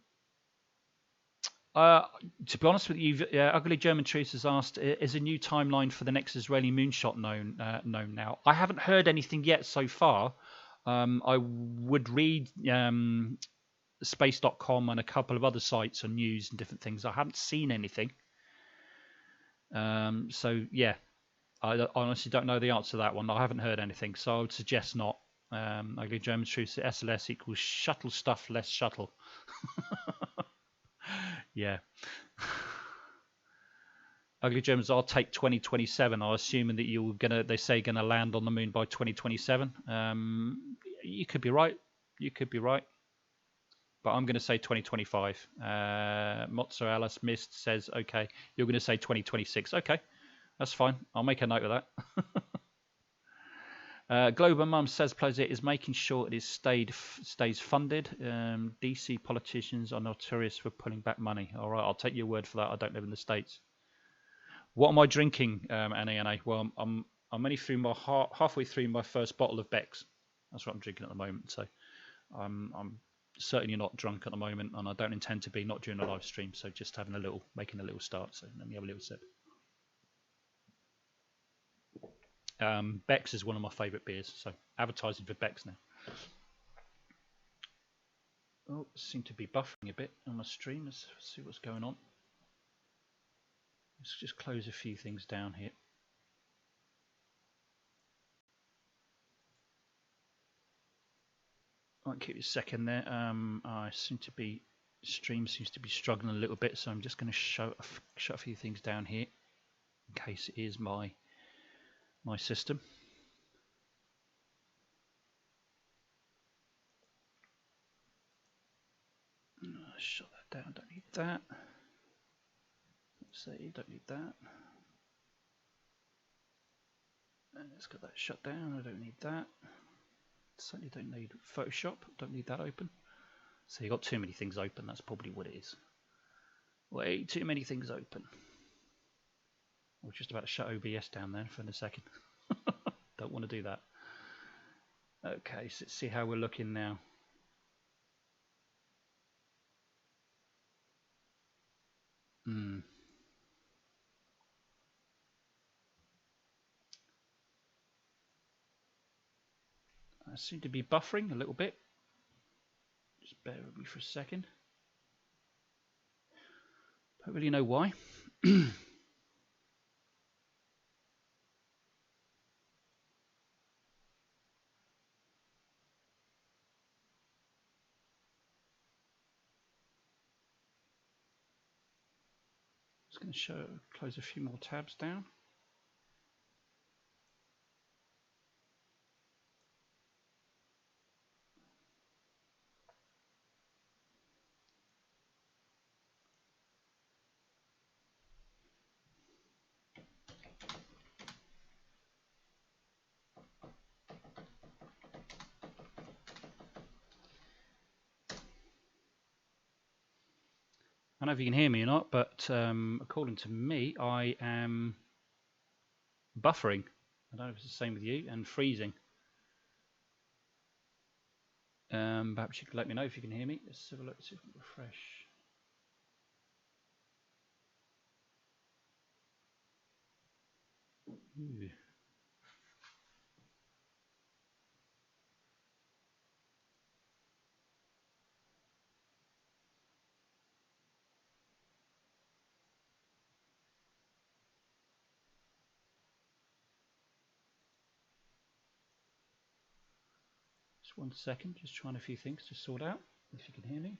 be honest with you, Ugly German Truth has asked, is a new timeline for the next Israeli moonshot known now? I haven't heard anything yet so far. I would read space.com and a couple of other sites on news and different things. I haven't seen anything. So, yeah, I honestly don't know the answer to that one. I haven't heard anything, so I would suggest not. Ugly German Truth, SLS equals shuttle stuff, less shuttle. Yeah. Ugly Germans, I'll take 2027. I'm assuming that they say gonna land on the moon by 2027. You could be right. You could be right. But I'm going to say 2025. Mozzarella Mist says, okay, you're going to say 2026. Okay, that's fine. I'll make a note of that. Global Mum says Planet is making sure it stays funded. DC politicians are notorious for pulling back money. All right, I'll take your word for that. I don't live in the States. What am I drinking, Anna? Well, I'm only through halfway through my first bottle of Beck's. That's what I'm drinking at the moment. So I'm certainly not drunk at the moment, and I don't intend to be, not during the live stream. So just making a little start. So let me have a little sip. Beck's is one of my favourite beers. So advertising for Beck's now. Oh, seem to be buffering a bit on my stream. Let's see what's going on. Let's just close a few things down here. I won't keep you a second there. Stream seems to be struggling a little bit, so I'm just going to shut a few things down here in case it is my system. Shut that down. Don't need that. Let's say don't need that. And let's get that shut down. I don't need that. Certainly don't need Photoshop. Don't need that open. So you've got too many things open. That's probably what it is. Way too many things open. I was just about to shut OBS down there for a second. Don't want to do that. Okay, so let's see how we're looking now. I seem to be buffering a little bit. Just bear with me for a second. Don't really know why. Just going to close a few more tabs down. I don't know if you can hear me or not, but according to me, I am buffering. I don't know if it's the same with you, and freezing. Perhaps you could let me know if you can hear me. Let's have a look, see if we can refresh. Ooh. Just 1 second, just trying a few things to sort out, if you can hear me.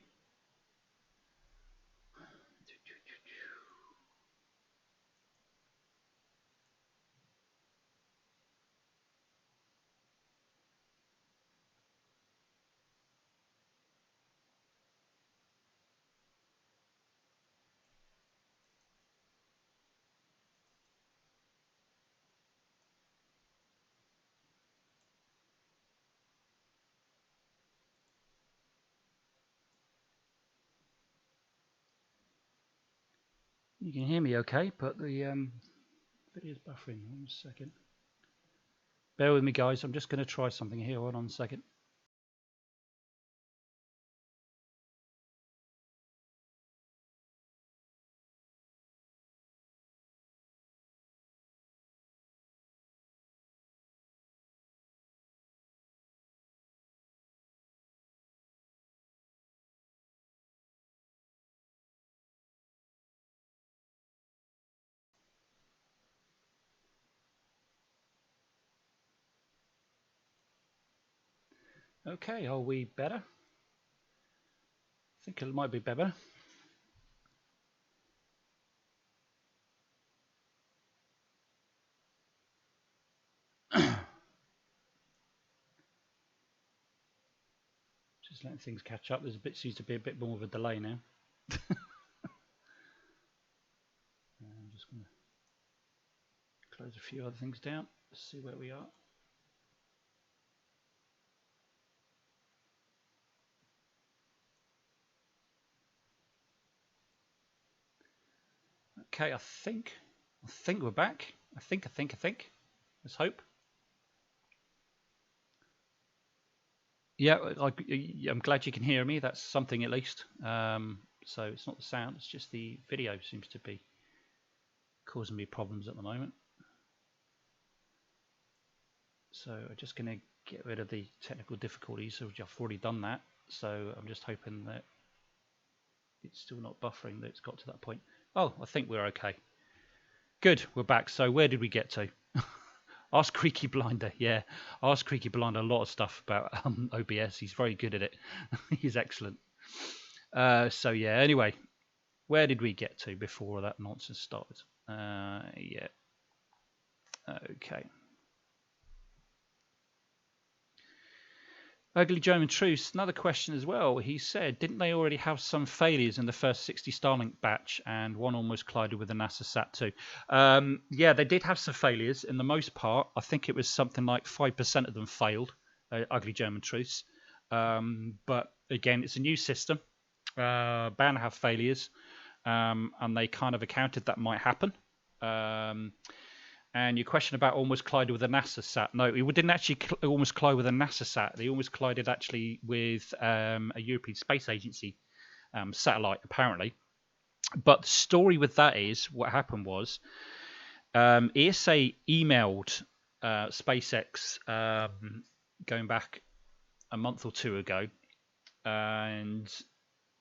You can hear me okay, but the video is buffering. 1 second. Bear with me, guys. I'm just going to try something here. Hold on a second. Okay, are we better? I think it might be better. Just letting things catch up. Seems to be a bit more of a delay now. I'm just going to close a few other things down. See where we are. Okay, I think we're back. I think. Let's hope. Yeah, I'm glad you can hear me. That's something at least. So it's not the sound, it's just the video seems to be causing me problems at the moment. So I'm just going to get rid of the technical difficulties. So I've already done that. So I'm just hoping that it's still not buffering, that it's got to that point. Oh, I think we're okay. Good, we're back. So where did we get to? Ask Creaky Blinder, yeah. Ask Creaky Blinder a lot of stuff about OBS. He's very good at it. He's excellent. So yeah, anyway, where did we get to before that nonsense started? Yeah. Okay. Ugly German Truce, another question as well. He said, didn't they already have some failures in the first 60 Starlink batch and one almost collided with the NASA Sat-2? Yeah, they did have some failures. In the most part, I think it was something like 5% of them failed, Ugly German Truce. But again, it's a new system, bound to have failures, and they kind of accounted that might happen. And your question about almost collided with a NASA Sat. No, it didn't actually almost collide with a NASA Sat. They almost collided actually with a European Space Agency satellite, apparently. But the story with that is, what happened was, ESA emailed SpaceX going back a month or two ago, and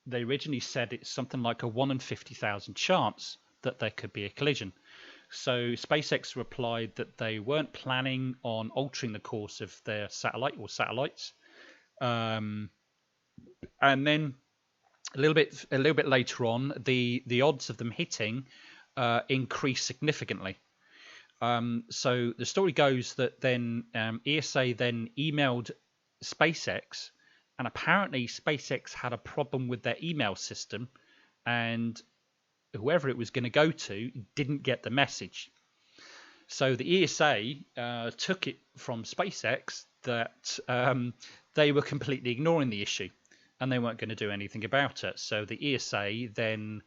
they originally said it's something like a 1 in 50,000 chance that there could be a collision. So SpaceX replied that they weren't planning on altering the course of their satellite or satellites, and then a little bit later on, the odds of them hitting increased significantly. So the story goes that then ESA then emailed SpaceX, and apparently SpaceX had a problem with their email system, and whoever it was going to go to didn't get the message. So the ESA took it from SpaceX that they were completely ignoring the issue and they weren't going to do anything about it. So the ESA then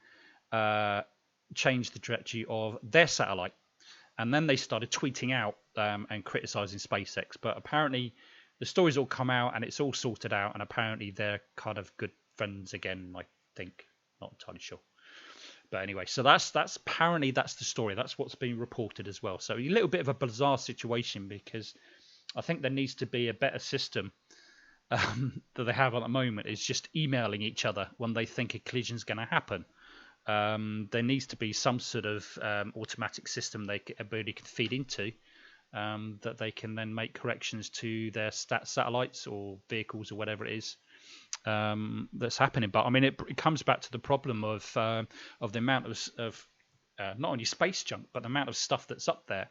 changed the trajectory of their satellite, and then they started tweeting out and criticizing SpaceX. But apparently the story's all come out and it's all sorted out, and apparently they're kind of good friends again, I think. Not entirely sure. But anyway, so that's apparently that's the story. That's what's being reported as well. So a little bit of a bizarre situation, because I think there needs to be a better system that they have at the moment. Is just emailing each other when they think a collision is going to happen. There needs to be some sort of automatic system everybody can feed into, that they can then make corrections to their satellites or vehicles or whatever it is that's happening. But I mean, it comes back to the problem of the amount of not only space junk, but the amount of stuff that's up there.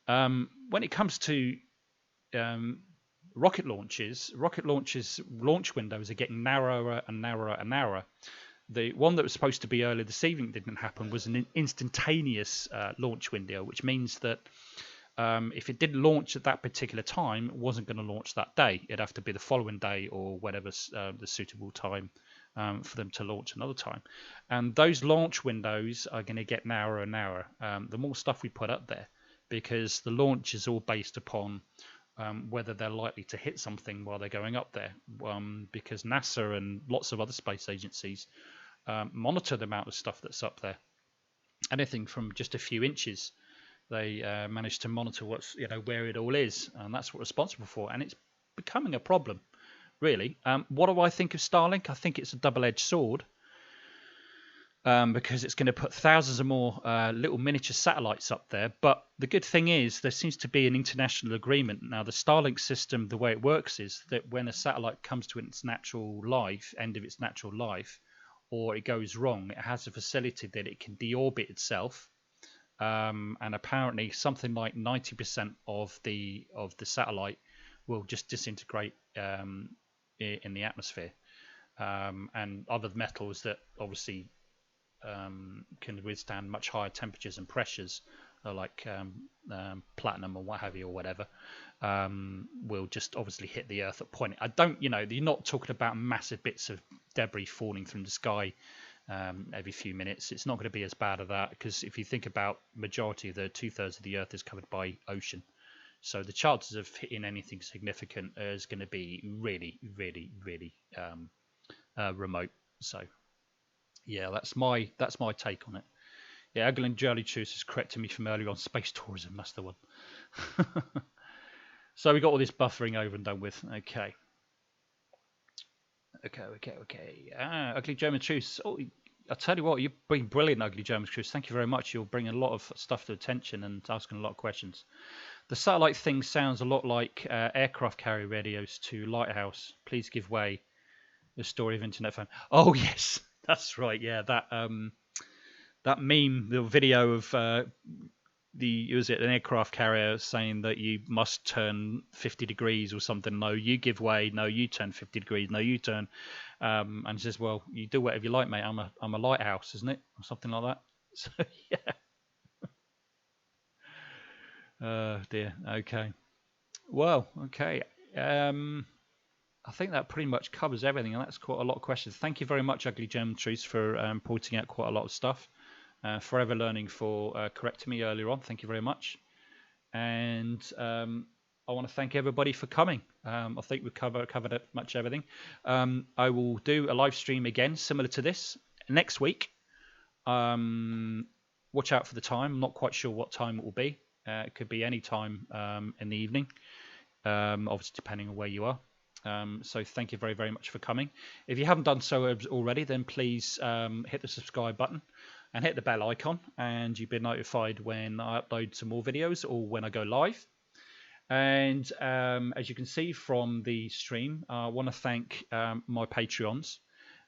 When it comes to rocket launches launch windows are getting narrower and narrower and narrower. The one that was supposed to be earlier this evening didn't happen, was an instantaneous launch window, which means that if it didn't launch at that particular time, it wasn't going to launch that day. It'd have to be the following day or whatever's the suitable time for them to launch another time. And those launch windows are going to get narrower and narrower the more stuff we put up there, because the launch is all based upon whether they're likely to hit something while they're going up there, because NASA and lots of other space agencies monitor the amount of stuff that's up there. Anything from just a few inches, they manage to monitor where it all is, and that's what we're responsible for. And it's becoming a problem, really. What do I think of Starlink? I think it's a double-edged sword. because it's going to put thousands of more little miniature satellites up there. But the good thing is there seems to be an international agreement. Now, the Starlink system, the way it works is that when a satellite comes to its natural life, end of its natural life, or it goes wrong, it has a facility that it can deorbit itself. And apparently something like 90% of the satellite will just disintegrate in the atmosphere. And other metals that obviously can withstand much higher temperatures and pressures, like platinum or what have you, or whatever, will just obviously hit the Earth at point. I don't, you're not talking about massive bits of debris falling from the sky every few minutes. It's not going to be as bad as that, because if you think about majority of the 2/3 of the Earth is covered by ocean, so the chances of hitting anything significant is going to be really, really, really remote. So yeah, that's my take on it. Yeah, Aglan Jolly Choose is correcting me from earlier on. Space tourism, that's the one. So we got all this buffering over and done with. Okay. Ugly German Truce. Oh, I'll tell you what, you've been brilliant, Ugly German Truce. Thank you very much. You're bringing a lot of stuff to attention and asking a lot of questions. The satellite thing sounds a lot like aircraft carrier radios to Lighthouse. Please give way. The story of internet phone. Oh yes, that's right. Yeah, that meme, the video of an aircraft carrier saying that you must turn 50 degrees or something. No, you give way. No, you turn 50 degrees. No, you turn. And he says, well, you do whatever you like, mate. I'm a lighthouse, isn't it? Or something like that. So yeah. Dear. Okay. Well, okay. I think that pretty much covers everything, and that's quite a lot of questions. Thank you very much, Ugly German Trees, for pointing out quite a lot of stuff. Forever Learning for correcting me earlier on. Thank you very much. And I want to thank everybody for coming. I think we've covered much everything. I will do a live stream again, similar to this, next week. Watch out for the time. I'm not quite sure what time it will be. It could be any time in the evening, obviously depending on where you are. So thank you very, very much for coming. If you haven't done so already, then please hit the subscribe button and hit the bell icon, and you'll be notified when I upload some more videos or when I go live. And as you can see from the stream, I want to thank my Patreons.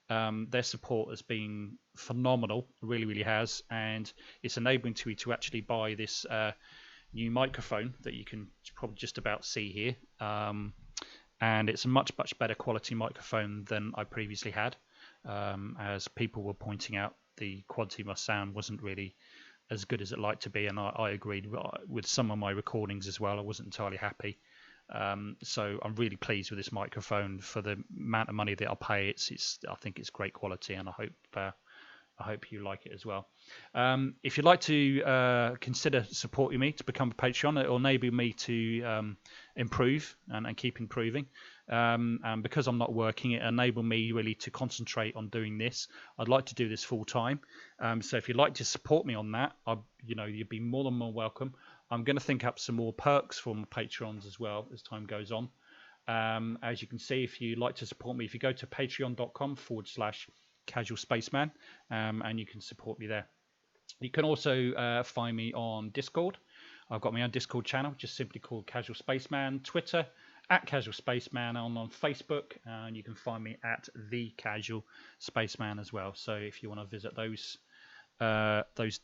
Their support has been phenomenal, really, really has, and it's enabling me to actually buy this new microphone that you can probably just about see here. And it's a much better quality microphone than I previously had, as people were pointing out the quality of my sound wasn't really as good as it liked to be, and I agreed with some of my recordings as well. I wasn't entirely happy, so I'm really pleased with this microphone for the amount of money that I pay. I think it's great quality, and I hope you like it as well. If you'd like to consider supporting me to become a Patreon, it will enable me to improve and keep improving. And because I'm not working, it enables me really to concentrate on doing this. I'd like to do this full time. So if you'd like to support me on that, you'd be more than welcome. I'm going to think up some more perks for my Patreons as well as time goes on. As you can see, if you'd like to support me, if you go to patreon.com/Casual Spaceman, and you can support me there. You can also find me on Discord. I've got my own Discord channel, just simply called Casual Spaceman. Twitter @Casual Spaceman, and on Facebook, and you can find me at The Casual Spaceman as well. So if you want to visit those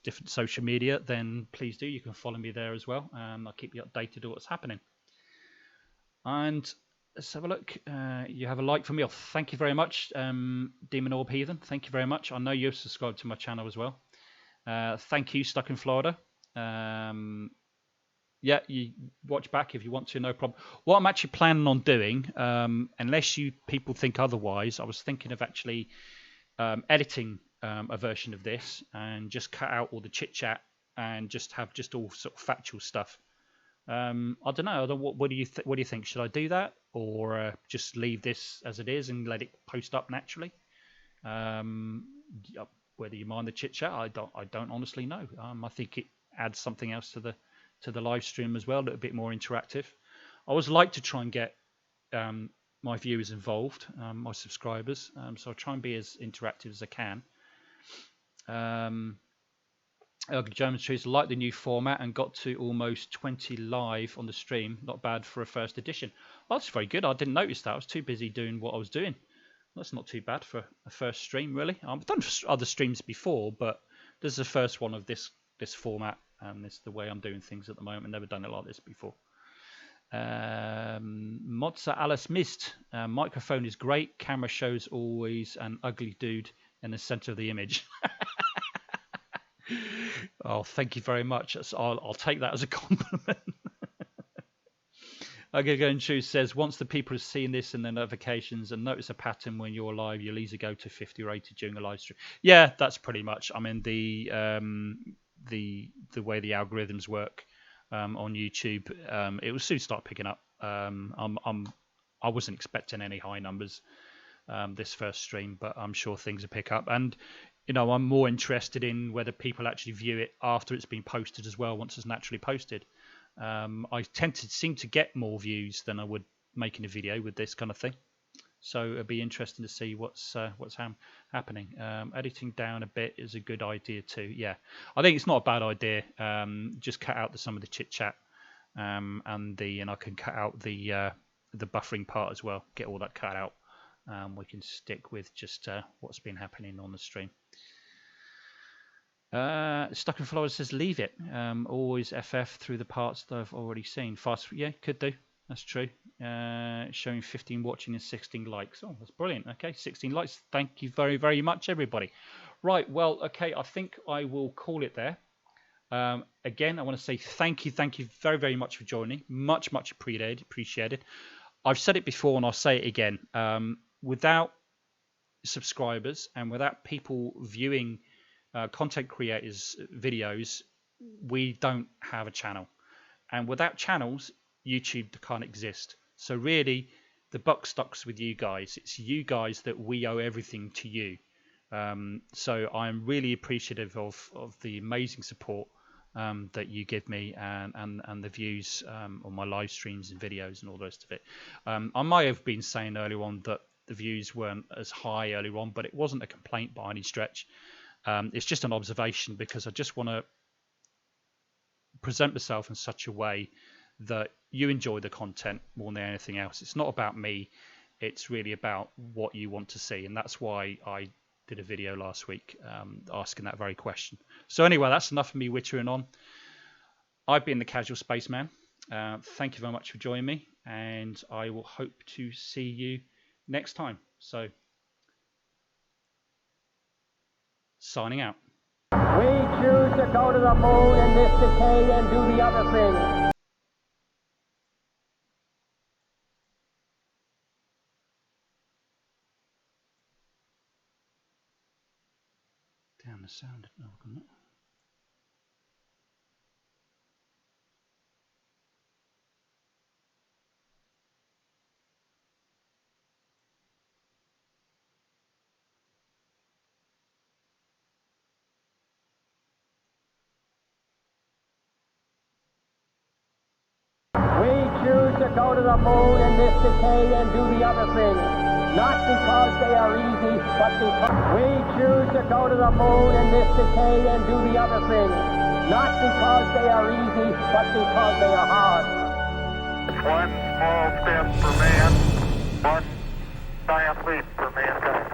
different social media, then please do. You can follow me there as well, and I'll keep you updated on what's happening. And let's have a look. You have a like for me. Oh, thank you very much, Demon Orb Heathen. Thank you very much. I know you've subscribed to my channel as well. Thank you, Stuck in Florida. Yeah, you watch back if you want to, no problem. What I'm actually planning on doing, unless people think otherwise, I was thinking of actually editing a version of this and just cut out all the chit chat and just have all sort of factual stuff. I don't know. What do you think? Should I do that, or just leave this as it is and let it post up naturally? Whether you mind the chit chat, I don't honestly know. I think it adds something else to the live stream as well, a little bit more interactive. I always like to try and get my viewers involved, my subscribers. So I'll try and be as interactive as I can. Geometries like the new format and got to almost 20 live on the stream. Not bad for a first edition. Well, that's very good. I didn't notice that. I was too busy doing what I was doing. That's not too bad for a first stream, really. I've done other streams before, but this is the first one of this format, and this is the way I'm doing things at the moment. I've never done it like this before. Mozza Alice Mist. Microphone is great. Camera shows always an ugly dude in the center of the image. Oh, thank you very much. I'll take that as a compliment. Okay, Go and Choose says, once the people are seeing this in their notifications and notice a pattern when you're live, you'll either go to 50 or 80 during a live stream. Yeah, that's pretty much. I mean, the way the algorithms work on YouTube, it will soon start picking up. I wasn't expecting any high numbers this first stream, but I'm sure things will pick up. And you know, I'm more interested in whether people actually view it after it's been posted as well, once it's naturally posted. I tend to seem to get more views than I would making a video with this kind of thing. So it'll be interesting to see what's happening. Editing down a bit is a good idea too. Yeah, I think it's not a bad idea. Just cut out some of the chit chat, and I can cut out the buffering part as well. Get all that cut out. We can stick with just what's been happening on the stream. Stuck in Florida says leave it. Always FF through the parts that I've already seen. Fast, yeah, could do. That's true. Showing 15 watching and 16 likes. Oh, that's brilliant. Okay, 16 likes. Thank you very, very much, everybody. Right, well, okay, I think I will call it there. Again, I want to say thank you very, very much for joining. Much appreciated. I've said it before and I'll say it again. Without subscribers and without people viewing content creators' videos, we don't have a channel. And without channels, YouTube can't exist. So really, the buck stops with you guys. It's you guys that we owe everything to you. So I'm really appreciative of the amazing support that you give me and the views on my live streams and videos and all the rest of it. I might have been saying earlier on that the views weren't as high earlier on, but it wasn't a complaint by any stretch. It's just an observation because I just want to present myself in such a way that you enjoy the content more than anything else. It's not about me. It's really about what you want to see. And that's why I did a video last week asking that very question. So anyway, that's enough of me wittering on. I've been the Casual Spaceman. Thank you very much for joining me. And I will hope to see you next time. So, signing out. We choose to go to the moon in this decade and do the other thing. Down the sound. Oh, couldn't it? We choose to go to the moon in this decade and do the other thing. Not because they are easy, but because we choose to go to the moon in this decade and do the other thing. Not because they are easy, but because they are hard. One small step for man, one giant leap for mankind.